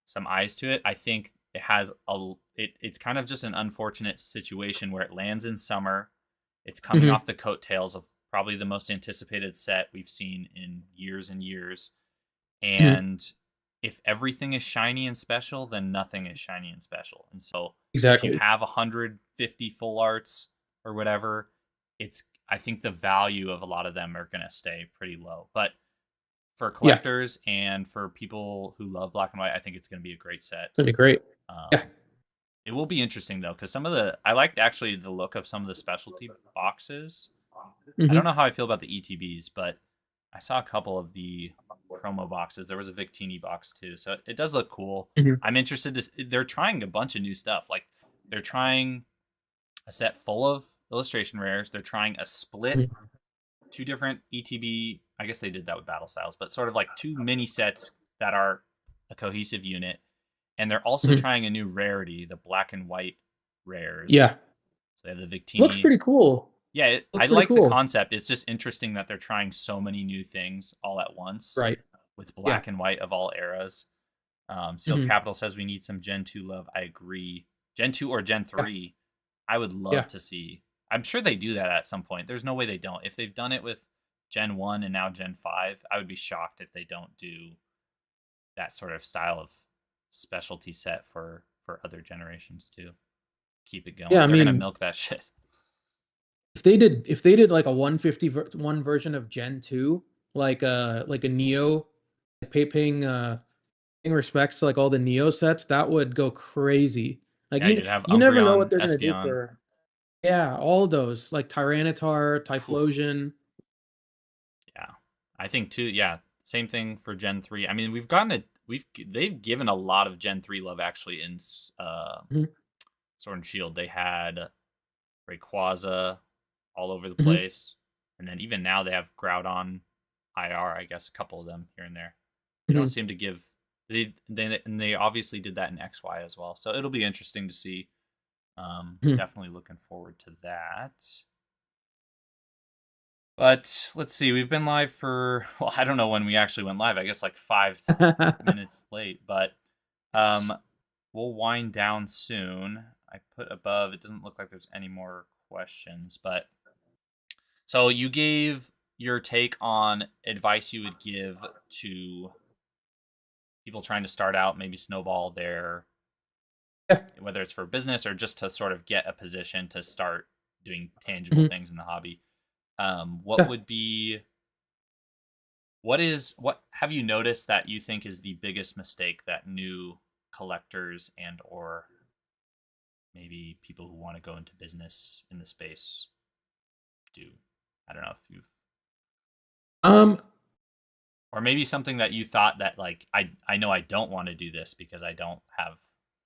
some eyes to it. I think it has it's kind of just an unfortunate situation where it lands in summer. It's coming Mhm. off the coattails of probably the most anticipated set we've seen in years and years. Mhm. And if everything is shiny and special, then nothing is shiny and special. And so if you Exactly. have 150 full arts or whatever, it's I think the value of a lot of them are going to stay pretty low. But for Yeah. collectors and for people who love black and white, I think it's going to be a great set. That'd be great. Yeah. Um, it will be interesting though, because some of the I liked actually the look of some of the specialty boxes. I don't Mhm. know how I feel about the ETBs, but I saw a couple of the promo boxes. There was a Victini box too, so it does look cool. Mhm. I'm interested to. They're trying a bunch of new stuff. Like they're trying a set full of illustration rares. They're trying a split Mhm. two different ETB. I guess they did that with Battle Styles, but sort of like two mini sets that are a cohesive unit. And they're also Mhm. trying a new rarity, the black and white rares. Yeah. So they have the Looks Victini. pretty cool. Yeah, I Looks pretty like the cool. concept. It's just interesting that they're trying so many new things all at once Right. with Yeah. black and white of all eras. Seal Mhm. Capital says we need some Gen 2 love. I agree. Gen 2 or Gen Yeah. 3, I would love Yeah. to see. I'm sure they do that at some point. There's no way they don't. If they've done it with Gen 1 and now Gen 5, I would be shocked if they don't do that sort of style of specialty set for other generations too. Keep it Yeah, going. I They're gonna mean, milk that shit. if they did like a 151 version of Gen 2, like a Neo, paying respects to like all the Neo sets, that would go crazy. Like Yeah, you'd have you never know what Umbreon, they're gonna do Espeon. for. Yeah, all those like Tyranitar, Whew. Typhlosion. Yeah, I think too. Yeah, same thing for Gen 3. I mean, we've gotten it. They've given a lot of Gen 3 love actually in Mhm. Sword and Shield. They had Rayquaza all over the Mhm. place, and then even now they have Groudon, IR. I guess a couple of them here and there. They don't Mhm. seem to give. They obviously did that in XY as well. So it'll be interesting to see. Mhm. Definitely looking forward to that. But let's see, we've been live for well, I don't know when we actually went live. I guess like 5 minutes late, but um, we'll wind down soon. I put above. It doesn't look like there's any more questions, but so you gave your take on advice you would give to people trying to start out, maybe snowball their Yeah. whether it's for business or just to sort of get a position to start doing tangible Mhm. things in the hobby. What Yeah. would be what have you noticed that you think is the biggest mistake that new collectors and or maybe people who want to go into business in the space do? I don't know if you've Um, or maybe something that you thought that like I know I don't want to do this because I don't have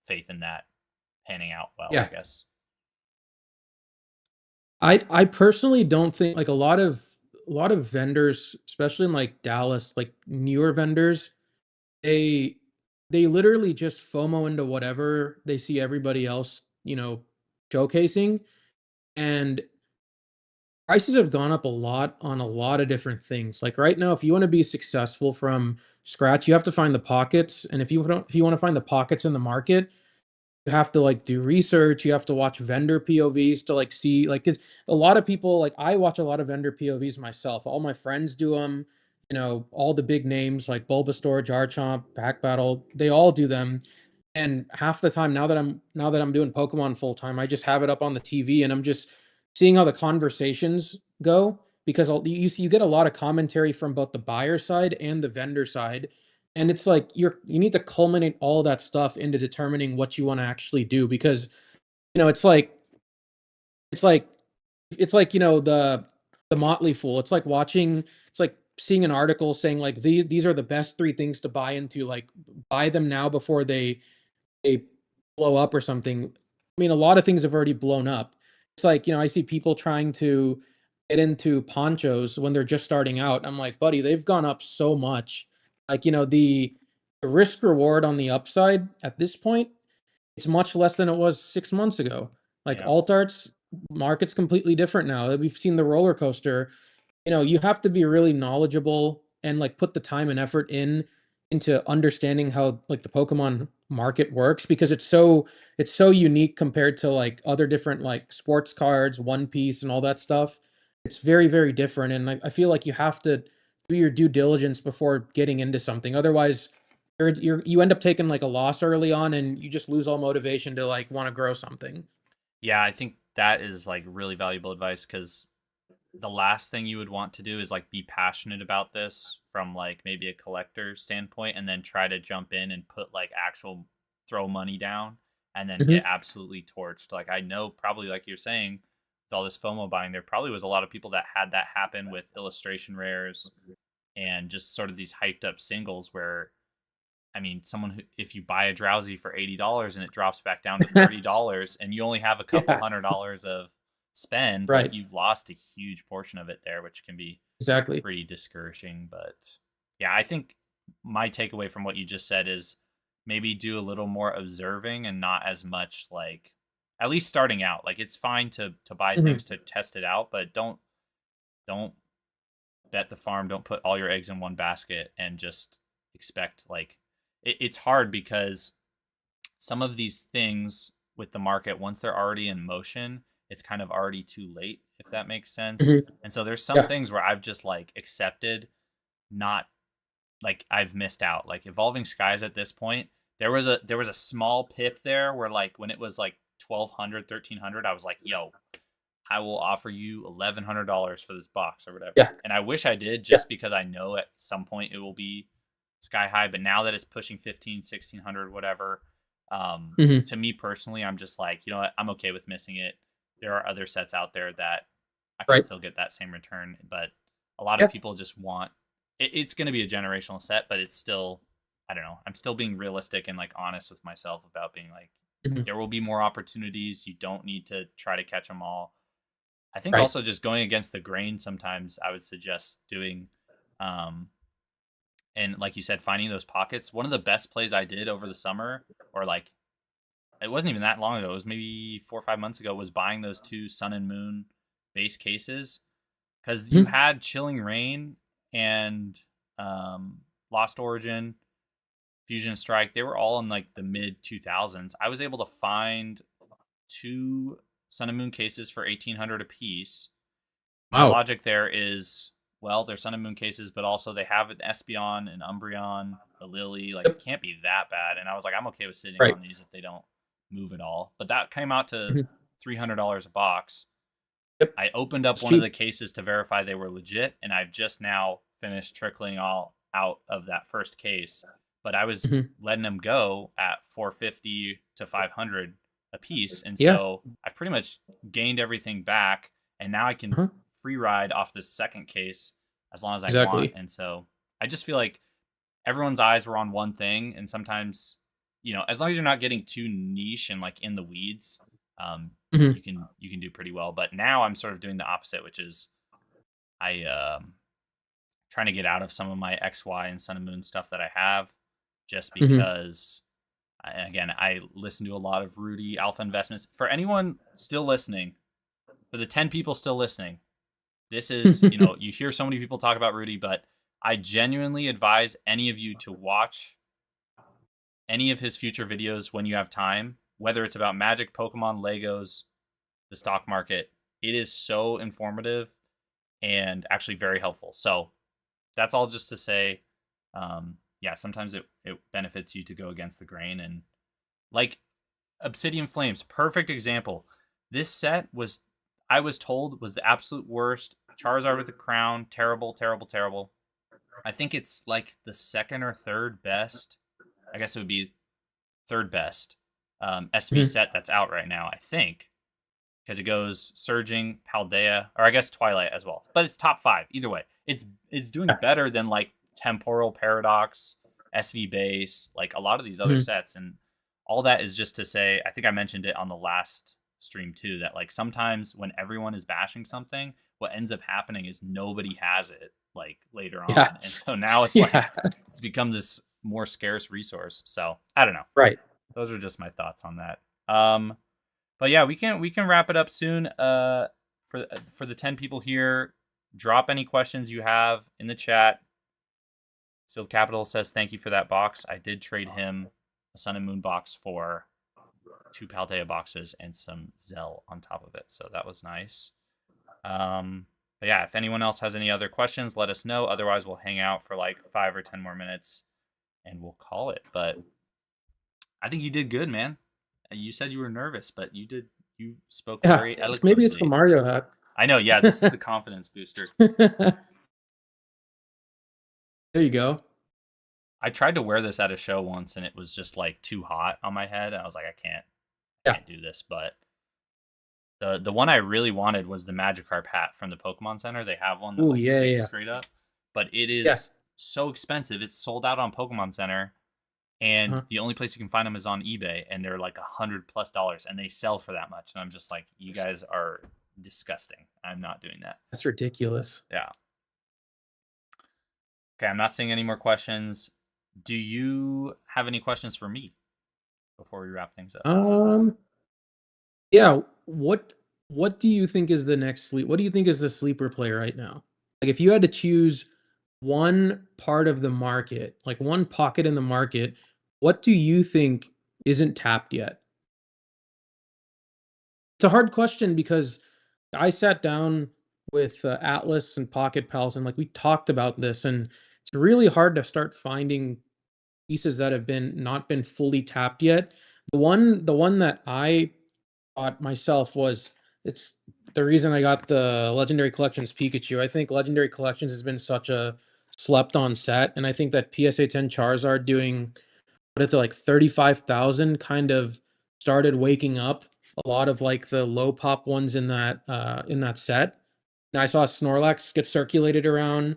faith in that panning out well, I yeah. guess. I personally don't think like a lot of vendors, especially in like Dallas, like newer vendors, they they literally just FOMO into whatever they see everybody else, showcasing, and prices have gone up a lot on a lot of different things. Like right now, if you want to be successful from scratch, you have to find the pockets, and if you want to find the pockets in the market, you have to like do research, you have to watch vendor POVs to like see like cuz a lot of people like I watch a lot of vendor POVs myself. All my friends do them, all the big names like Bulbasaur, Garchomp, Pack Battle, they all do them. And half the time now that I'm doing Pokemon full time, I just have it up on the TV and I'm just seeing how the conversations go because you get a lot of commentary from both the buyer side and the vendor side, and it's like you need to culminate all that stuff into determining what you want to actually do because it's like it's like, the Motley Fool. It's like watching it's like seeing an article saying like these are the best 3 things to buy into, like buy them now before they blow up or something. I mean, a lot of things have already blown up. It's like, I see people trying to get into ponchos when they're just starting out. I'm like, buddy, they've gone up so much. Like, the risk reward on the upside at this point, it's much less than it was 6 months ago. Like Yeah. alt arts, market's completely different now. We've seen the roller coaster. You have to be really knowledgeable and like put the time and effort into understanding how like the Pokemon market works, because it's so unique compared to like other different like sports cards, One Piece and all that stuff. It's very, very different. And I feel like you have to do your due diligence before getting into something. Otherwise, you end up taking like a loss early on and you just lose all motivation to like want to grow something. Yeah, I think that is like really valuable advice because the last thing you would want to do is like be passionate about this from like maybe a collector standpoint and then try to jump in and put like actual throw money down and then get Hmm. absolutely torched. Like I know probably like you're saying with all this FOMO buying, there probably was a lot of people that had that happen with illustration rares and just sort of these hyped up singles where I mean, someone who, if you buy a drowsy for $80 and it drops back down to $30 and you only have a couple Yeah, $100 of spend, like right. you've lost a huge portion of it there, which can be Exactly. pretty discouraging. But yeah, I think my takeaway from what you just said is maybe do a little more observing and not as much like at least starting out. Like it's fine to buy things Hmm. to test it out, but don't bet the farm. Don't put all your eggs in one basket and just expect like it's hard because some of these things with the market once they're already in motion it's kind of already too late if that makes sense, Hmm. and so there's some Yeah. things where I've just like accepted not like I've missed out like evolving skies at this point. There was a small pip there where like when it was like 1200 1300 I was like yo I will offer you $1,100 for this box or whatever. Yeah. And I wish I did Yeah. just because I know at some point it will be sky high. But now that it's pushing 15, 1600, whatever, Hmm. to me personally, I'm just like, you know what? I'm okay with missing it. There are other sets out there that I can Right. still get that same return. But a lot of Yeah. people just want it's going to be a generational set, but it's still, I don't know. I'm still being realistic and like honest with myself about being like, Hmm. there will be more opportunities. You don't need to try to catch them all. I think Right. also just going against the grain sometimes I would suggest doing um and like you said finding those pockets. One of the best plays I did over the summer or like it wasn't even that long ago. It was maybe 4 or 5 months ago was buying those two Sun and Moon base cases cuz you Hmm. had Chilling Reign and Lost Origin, Fusion Strike. They were all in like the mid 2000s. I was able to find two Sun and Moon cases for 1800 a piece. My Wow. logic there is, well, they're Sun and Moon cases, but also they have an Espeon, an Umbreon, a Lily. Like, it Yep. can't be that bad. And I was like, I'm okay with sitting Right. on these if they don't move at all. But that came out to Hmm. $300 a box. Yep. I opened up It's one of the cheap. cases to verify they were legit, and I've just now finished trickling all out of that first case. But I was Hmm. letting them go at 450 to 500 a piece, and Yeah. so I've pretty much gained everything back, and now I can Uh-huh. free ride off this second case as long as I want. Exactly. And so I just feel like everyone's eyes were on one thing, and sometimes, as long as you're not getting too niche and like in the weeds, um, Hmm. you can do pretty well. But now I'm sort of doing the opposite, which is I trying to get out of some of my XY and Sun and Moon stuff that I have, just Hmm. because. Again, I listen to a lot of Rudy Alpha Investments. For anyone still listening, for the 10 people still listening, this is, you hear so many people talk about Rudy, but I genuinely advise any of you to watch any of his future videos when you have time, whether it's about Magic, Pokemon, Legos, the stock market. It is so informative and actually very helpful. So that's all just to say, yeah, sometimes it benefits you to go against the grain. And like Obsidian Flames, perfect example. This set was, I was told, was the absolute worst. Charizard with the crown, terrible, terrible, terrible. I think it's like the second or third best. I guess it would be third best SV Hmm. set that's out right now, I think. because it goes Surging, Paldea, or I guess Twilight as well. But it's top 5 either way. It's doing better than like Temporal Paradox, SV Base, like a lot of these other Mhm. sets. And all that is just to say, I think I mentioned it on the last stream too, that like sometimes when everyone is bashing something, what ends up happening is nobody has it like later Yeah. on. And so now it's Yeah. like it's become this more scarce resource. So I don't know. Right. Those are just my thoughts on that. But yeah, we can wrap it up soon. For the 10 people here, drop any questions you have in the chat. Sealed Capital says thank you for that box. I did trade him a Sun and Moon box for 2 Paldea boxes and some Zell on top of it, so that was nice. But yeah, if anyone else has any other questions, let us know. Otherwise, we'll hang out for like 5 or 10 more minutes and we'll call it. But I think you did good, man. You said you were nervous, but you spoke Yeah. very Maybe it's the eloquently. Mario hat. I know, yeah, this is the confidence booster. There you go. I tried to wear this at a show once and it was just like too hot on my head. I was like, I Yeah. can't do this. But the one I really wanted was the Magikarp hat from the Pokemon Center. They have one that Oh like yeah, sticks yeah, straight up, but it yeah. is so expensive. It's sold out on Pokemon Center, and Uh-huh. the only place you can find them is on eBay, and they're like $100+, and they sell for that much. And I'm just like, you guys are disgusting. I'm not doing that. That's ridiculous. Yeah. Okay, I'm not seeing any more questions. Do you have any questions for me before we wrap things up? Yeah. What do you think is the next sleep? What do you think is the sleeper play right now? Like, if you had to choose one part of the market, like one pocket in the market, what do you think isn't tapped yet? It's a hard question because I sat down with Atlas and Pocket Pals, and like we talked about this, and it's really hard to start finding pieces that have been not been fully tapped yet. The one that I thought myself was, it's the reason I got the Legendary Collections Pikachu. I think Legendary Collections has been such a slept on set, and I think that PSA 10 Charizard doing but it's like 35,000 kind of started waking up a lot of like the low pop ones in that set. And I saw Snorlax get circulated around.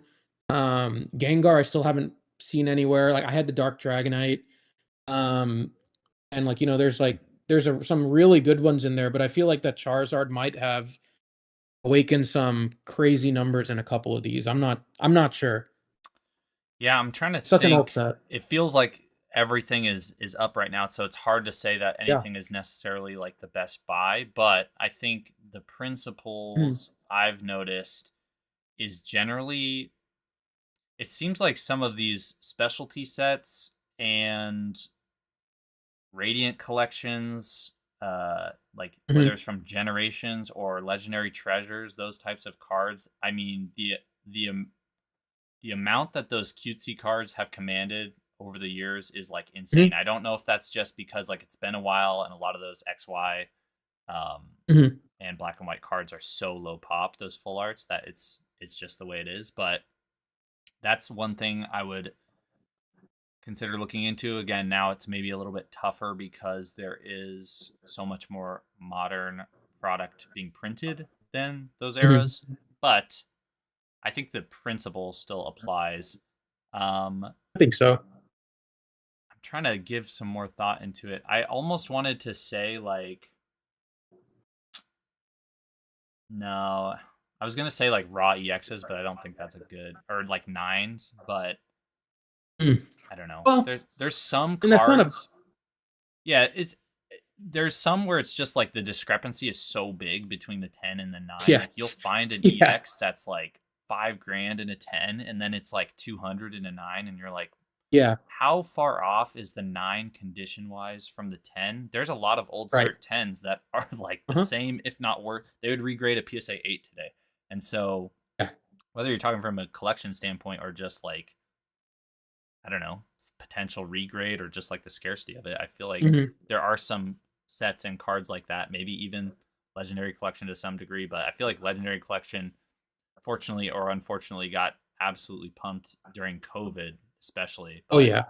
Gengar I still haven't seen anywhere. Like I had the Dark Dragonite. Um, and like some really good ones in there, but I feel like that Charizard might have awakened some crazy numbers in a couple of these. I'm not sure. Yeah, I'm trying to Such an old think. set. It feels like everything is up right now, so it's hard to say that Yeah. anything is necessarily like the best buy, but I think the Mhm. principles I've noticed is generally it seems like some of these specialty sets and Radiant collections, like whether Mhm. it's from Generations or Legendary Treasures, those types of cards. I mean, the the amount that those cutesy cards have commanded over the years is like insane. Mhm. I don't know if that's just because like it's been a while and a lot of those XY um, Mhm. and black and white cards are so low pop, those full arts, that it's just the way it is. But that's one thing I would consider looking into. Again, now it's maybe a little bit tougher because there is so much more modern product being printed than those Mhm. eras. But I think the principle still applies. I'm I think so. trying to give some more thought into it. I almost wanted to say like no. I was gonna say like raw EXs, but I don't think that's a good or like nines, but Mm. I don't know. Well, There's some and that's not a cards. Yeah, there's some where it's just like the discrepancy is so big between the 10 and the 9. yeah. Like you'll find an Yeah. EX that's like 5 grand in a 10 and then it's like 200 in a 9 and you're like Yeah. how far off is the 9 condition wise from the 10? There's a lot of old Right. cert 10s that are like the Uh-huh. same if not worse. They would regrade a PSA 8 today. And so Yeah. whether you're talking from a collection standpoint or just like I don't know, potential regrade or just like the scarcity of it. I feel like Mhm. there are some sets and cards like that, maybe even Legendary Collection to some degree, but I feel like Legendary Collection, fortunately or unfortunately, got absolutely pumped during COVID, especially. Oh, But yeah.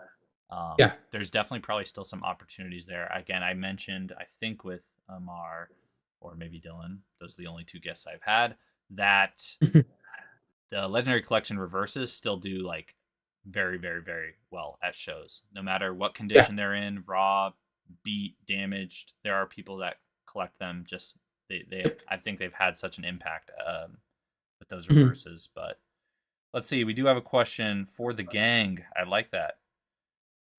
Yeah. there's definitely probably still some opportunities there. Again, I mentioned, I think with Amar or maybe Dylan, those are the only two guests I've had, that the Legendary Collection reverses still do like very, very, very well at shows. No matter what Yeah. condition they're in, raw, beat, damaged, there are people that collect them. Just they Yep. I think they've had such an impact with those Mhm. reverses. But let's see, we do have a question for the gang. I like that.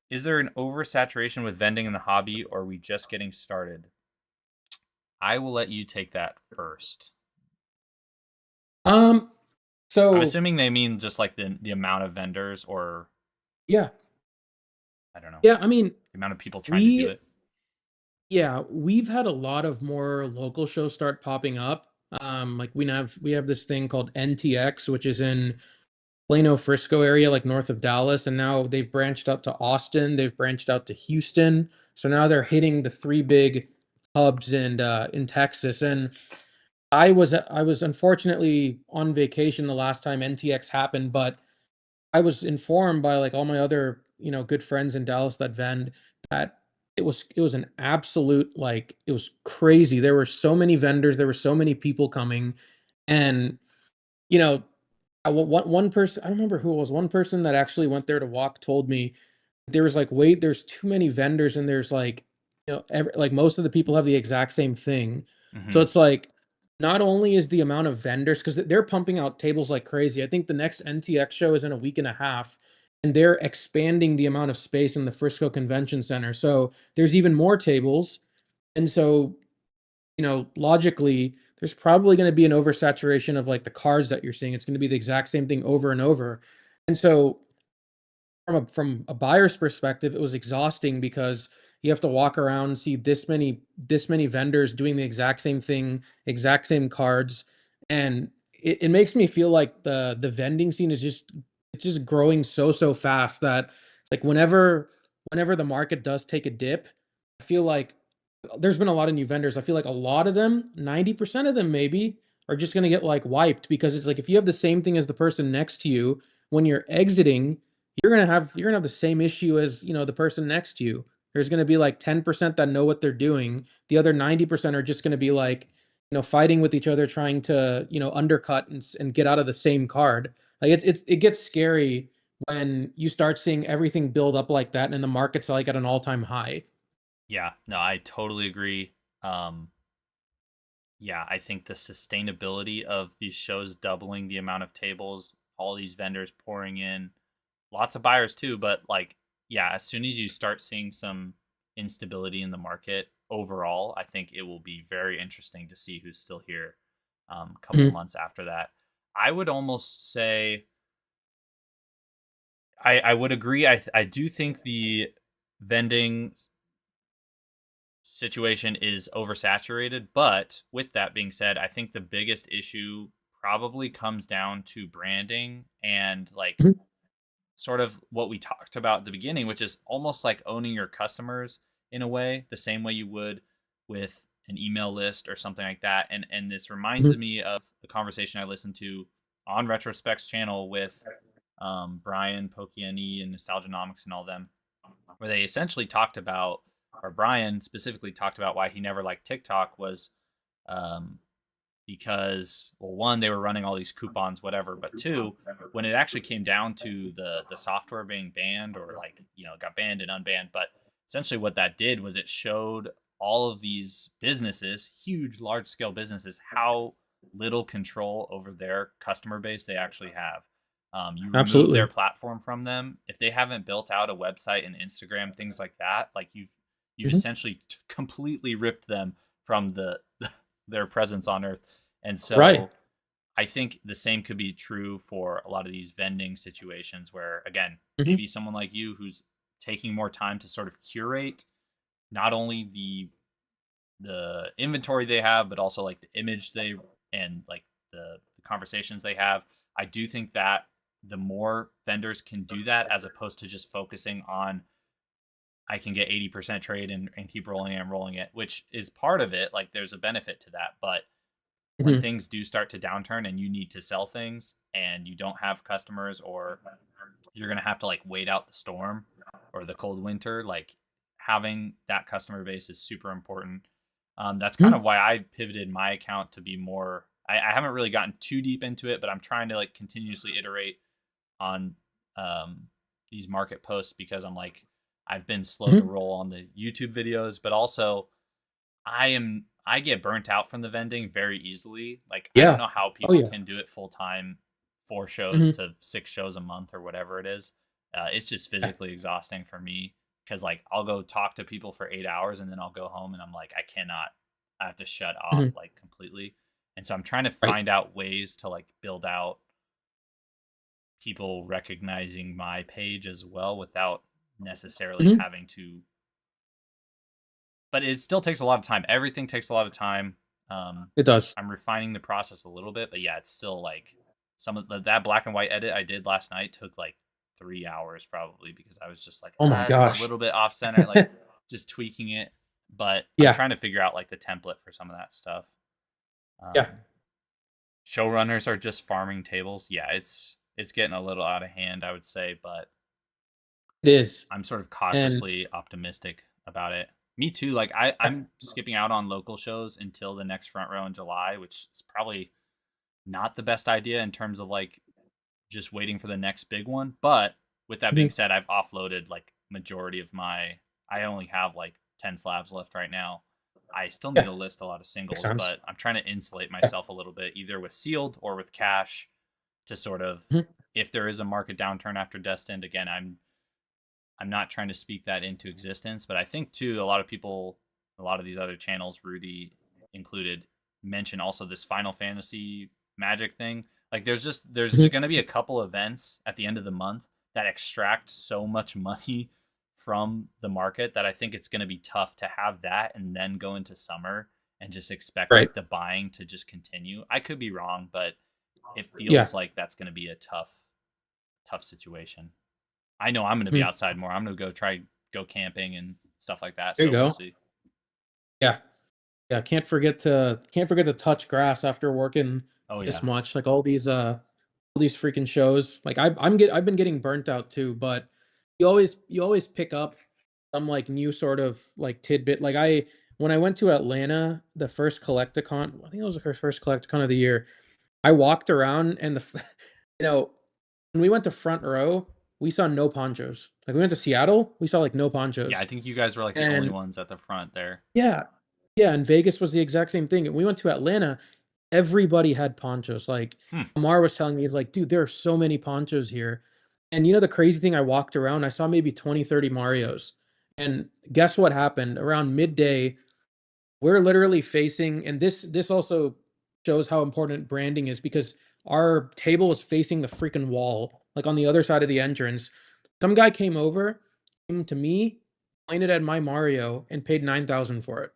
Is there an oversaturation with vending in the hobby, or are we just getting started? I will let you take that first. Um, I'm so assuming they mean just like the amount of vendors, or yeah. I don't know, Yeah, I mean, the amount of people trying to do we it. yeah, we've had a lot of more local shows start popping up. Like we have this thing called NTX, which is in Plano, Frisco area, like north of Dallas, and now they've branched out to Austin. They've branched out to Houston. So now they're hitting the three big hubs in Texas. And I was unfortunately on vacation the last time NTX happened, but I was informed by like all my other, good friends in Dallas that vend that it was an absolute like it was crazy. There were so many vendors, there were so many people coming, and you know, one person, I don't remember who it was. One person that actually went there to walk told me there was like, wait, there's too many vendors, and there's like, like most of the people have the exact same thing. So Hmm. it's like, not only is the amount of vendors, because they're pumping out tables like crazy. I think the next NTX show is in a week and a half, and they're expanding the amount of space in the Frisco Convention Center. So there's even more tables. And so, logically, there's probably going to be an oversaturation of like the cards that you're seeing. It's going to be the exact same thing over and over. And so from a buyer's perspective, it was exhausting because you have to walk around and see this many vendors doing the exact same thing, exact same cards, and it makes me feel like the vending scene is just it's just growing so fast that like whenever the market does take a dip, I feel like there's been a lot of new vendors. I feel like a lot of them, 90% of them maybe, are just gonna get like wiped because it's like if you have the same thing as the person next to you when you're exiting, you're gonna have the same issue as the person next to you. There's gonna be like 10% that know what they're doing. The other 90% are just gonna be like, fighting with each other, trying to, undercut and get out of the same card. Like it gets scary when you start seeing everything build up like that and the market's like at an all-time high. Yeah, no, I totally agree. Um, yeah, I think the sustainability of these shows doubling the amount of tables, all these vendors pouring in, lots of buyers too, but like, yeah, as soon as you start seeing some instability in the market overall, I think it will be very interesting to see who's still here a couple Mhm, months after that. I would almost say I would agree. I do think the vending situation is oversaturated. But with that being said, I think the biggest issue probably comes down to branding and like mhm, sort of what we talked about at the beginning, which is almost like owning your customers in a way, the same way you would with an email list or something like that. And this reminds mhm, me of the conversation I listened to on Retrospect's channel with Brian Pokiani and Nostalgianomics and all them, where they essentially talked about, or Brian specifically talked about why he never liked TikTok was um, because, well, one, they were running all these coupons, whatever, but two, when it actually came down to the software being banned, or like, it got banned and unbanned, but essentially what that did was it showed all of these businesses, huge large scale businesses, how little control over their customer base they actually have. You remove their absolutely. platform from them, if they haven't built out a website and Instagram, things like that, like you've Mhm, essentially completely ripped them from their presence on earth. And right. so I think the same could be true for a lot of these vending situations where, again, Mhm, maybe someone like you who's taking more time to sort of curate not only the inventory they have, but also like the image they and like the conversations they have. I do think that the more vendors can do that, as opposed to just focusing on I can get 80% trade and keep rolling and rolling it, which is part of it. Like there's a benefit to that. But when mhm, things do start to downturn and you need to sell things and you don't have customers, or you're going to have to like wait out the storm or the cold winter, like having that customer base is super important. That's kind of Mhm. why I pivoted my account to be more. I haven't really gotten too deep into it, but I'm trying to like continuously iterate on um, these market posts because I'm like I've been slow to Mhm. roll on the YouTube videos, but also I get burnt out from the vending very easily. Like I don't Yeah. know how Oh people yeah. can do it full time, 4 shows Mhm. to 6 shows a month or whatever it is. It's just Yeah. physically exhausting for me because like I'll go talk to people for 8 hours and then I'll go home and I'm like I cannot. I have to shut off Mhm. like completely. And so I'm trying to Right. find out ways to like build out people recognizing my page as well without necessarily Mhm. having to, but it still takes a lot of time. Everything takes a lot of time. um It does. I'm refining the process a little bit, but yeah, it's still like some of that black and white edit I did last night took like 3 hours probably because I was just like, Oh my it's a gosh. little bit off center, like just tweaking it. But I'm Yeah. trying to figure out like the template for some of that stuff. Yeah. um Showrunners are just farming tables. Yeah, it's getting a little out of hand, I would say, but It is. I'm sort of And cautiously optimistic about it. Me too. Like I'm skipping out on local shows until the next front row in July, which is probably not the best idea in terms of like just waiting for the next big one. But with that being mhm. said, I've offloaded like majority of my. I only have like 10 slabs left right now. I still need Yeah. to list a lot of Makes singles, sense. but I'm trying to insulate Yeah. myself a little bit, either with sealed or with cash, to sort of, Mhm. if there is a market downturn after Destined, again, I'm not trying to speak that into existence, but I think too a lot of people, a lot of these other channels, Rudy included, mention also this Final Fantasy Magic thing. Like there's Mhm. going to be a couple events at the end of the month that extract so much money from the market that I think it's going to be tough to have that and then go into summer and just expect Right. like the buying to just continue. I could be wrong, but it Yeah. feels like that's going to be a tough situation. I know I'm going to be Mhm. outside more. I'm going to go camping and stuff like that. There you So we'll go. see. Yeah. Yeah. Can't forget to touch grass after working Oh this yeah. much. Like all these freaking shows. Like I've been getting burnt out too, but you always pick up some like new sort of like tidbit. Like when I went to Atlanta, the first Collecticon, I think it was the first Collecticon of the year. I walked around and you know, when we went to front row, we saw no ponchos. Like we went to Seattle, we saw like no Yeah, I ponchos. think you guys were like the only And ones at the front there. yeah, yeah, and Vegas was the exact same thing. And we went to Atlanta, everybody had ponchos. Like Hmm. Amar was telling me, he's like, dude, there are so many ponchos here. And the crazy thing, I walked around, I saw maybe 20, 30 Marios. And guess what happened? Around midday, we're literally facing, and this also shows how important branding is because our table was facing the freaking wall, like on the other side of the entrance. Some guy came to me, pointed at my Mario, and paid 9,000 for it.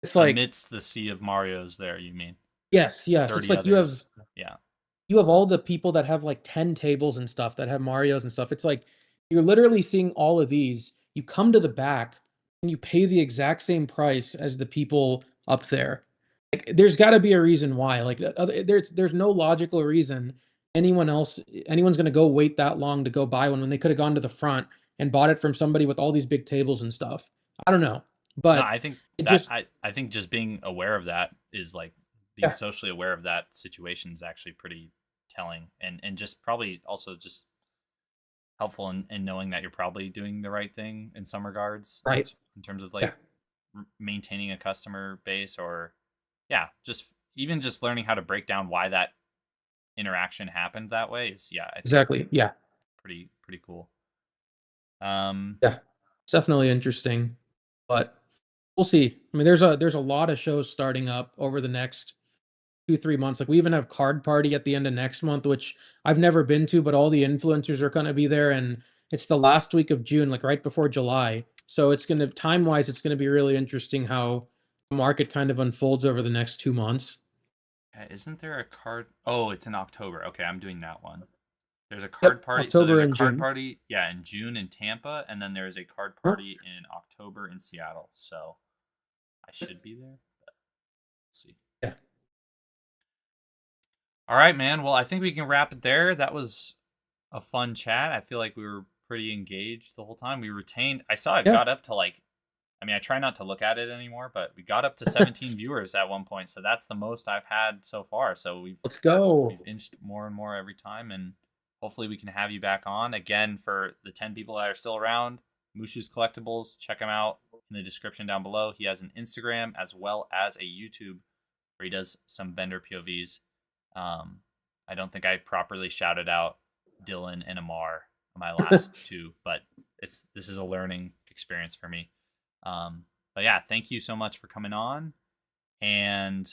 It's like, Amidst the sea of Marios there, you mean? yes, yes. It's 30 like others. Yeah. you have all the people that have like 10 tables and stuff that have Marios and stuff. It's like you're literally seeing all of these. You come to the back and you pay the exact same price as the people up there. Like there's got to be a reason why. Like there's no logical reason anyone's going to go wait that long to go buy one when they could have gone to the front and bought it from somebody with all these big tables and stuff. I don't know. No, But I think it that just I think just being aware of that is like being yeah, socially aware of that situation is actually pretty telling, and just probably also just helpful in knowing that you're probably doing the right thing in some regards right. in terms of Yeah, like maintaining a customer base, or yeah, just even just learning how to break down why that interaction happened that way is, yeah, I think exactly. Yeah. pretty cool. um Yeah. It's definitely interesting. But we'll see. I mean, there's a lot of shows starting up over the next 2, 3 months. Like we even have Card Party at the end of next month, which I've never been to, but all the influencers are gonna be there, and it's the last week of June, like right before July. So it's gonna time-wise, it's gonna be really interesting how the market kind of unfolds over the next 2 months. isn't there a card? Oh, it's in October. Okay, I'm doing that one. There's a card Yep, party. So there's October a and card June. party, yeah, in June in Tampa, and then there's a card Huh? party in October in Seattle. So I should be there. But let's see. Yeah. All right, man. Well, I think we can wrap it there. That was a fun chat. I feel like we were pretty engaged the whole time. We retained. I saw it Yeah. got up to like I mean, I try not to look at it anymore, but we got up to 17 viewers at one point, so that's the most I've had so far. So Let's go. we've inched more and more every time, and hopefully we can have you back on again for the 10 people that are still around. Mushu's Collectibles, check him out in the description down below. He has an Instagram as well as a YouTube where he does some vendor POVs. I don't think I properly shouted out Dylan and Amar, my last two, but this is a learning experience for me. But yeah, thank you so much for coming on, and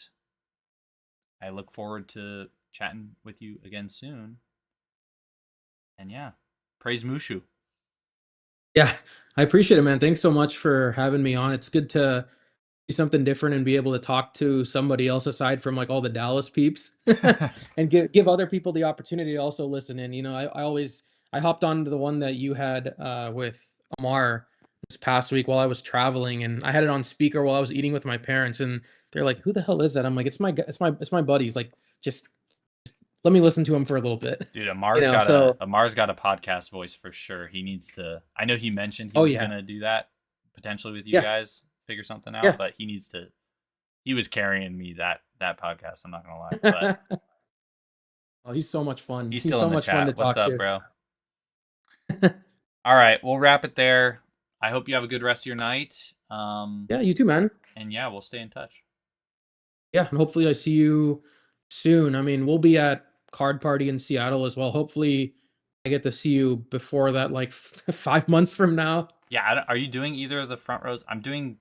I look forward to chatting with you again soon. And yeah, praise Mushu. Yeah, I appreciate it, man. Thanks so much for having me on. It's good to do something different and be able to talk to somebody else aside from like all the Dallas peeps and give other people the opportunity to also listen in. You know, I hopped on to the one that you had with Amar this past week while I was traveling, and I had it on speaker while I was eating with my parents, and they're like, "Who the hell is that?" I'm like, it's my buddies. Like, just let me listen to him for a little bit." Dude, You know, so Amar's got a podcast voice for sure. He needs to. I know he mentioned he oh was yeah, gonna do that potentially with you yeah, guys, figure something out, yeah. but he needs to. He was carrying me that podcast. I'm not gonna lie, but Oh, he's so much fun. he's He's still in so the much fun to chat. What's talk up, to. bro? All right, we'll wrap it there. I hope you have a good rest of your night. Yeah, you too, man. And yeah, we'll stay in touch. Yeah, and hopefully I see you soon. I mean, we'll be at Card Party in Seattle as well. Hopefully I get to see you before that, like 5 months from now. Yeah, are you doing either of the front rows? I'm doing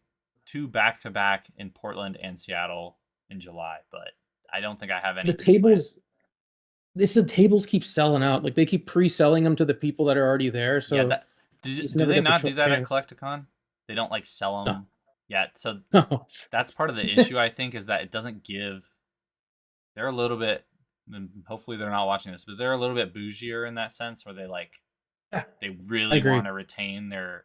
2 back-to-back in Portland and Seattle in July, but I don't think I have The anything planned. tables, the tables keep selling out. Like they keep pre-selling them to the people that are already there. Yeah, So you just do never they get the not do that at chance. Collecticon? They don't like sell No, them yet. So no. that's part of the issue, I think, is that it doesn't give. They're a little bit. And hopefully, they're not watching this, but they're a little bit bougier in that sense, where Yeah, they I really agree. want to retain their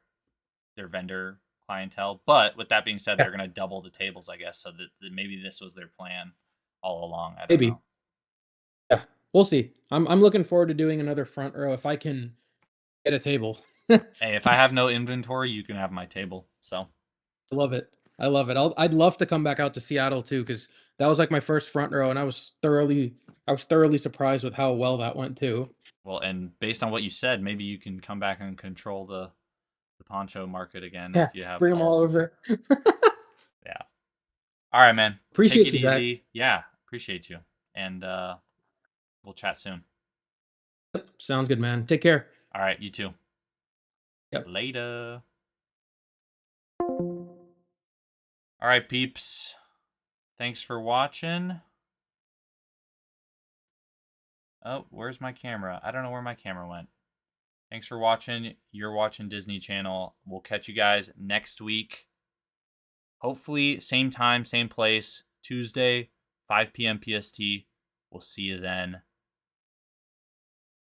vendor clientele. But with that being said, Yeah, they're going to double the tables, I guess. So that maybe this was their plan all along. I don't know. maybe. Yeah, we'll see. I'm looking forward to doing another front row if I can get a table. I Hey, if I have no inventory, you can have my table. So love it. I love it. I'd love to come back out to Seattle too, because that was like my first front row, and I was thoroughly surprised with how well that went too. well, and based on what you said, maybe you can come back and control the poncho market again Yeah, if you have bring them all all of them. over. Yeah. All right, man. Take Appreciate it you, Zach. easy. Yeah, appreciate you. And we'll chat soon. Yep, sounds good, man. Take care. All right, you too. Yep. Later. All right, peeps. Thanks for watching. Oh, where's my camera? I don't know where my camera went. Thanks for watching. You're watching Disney Channel. We'll catch you guys next week. Hopefully, same time, same place. Tuesday, 5 p.m. PST. We'll see you then.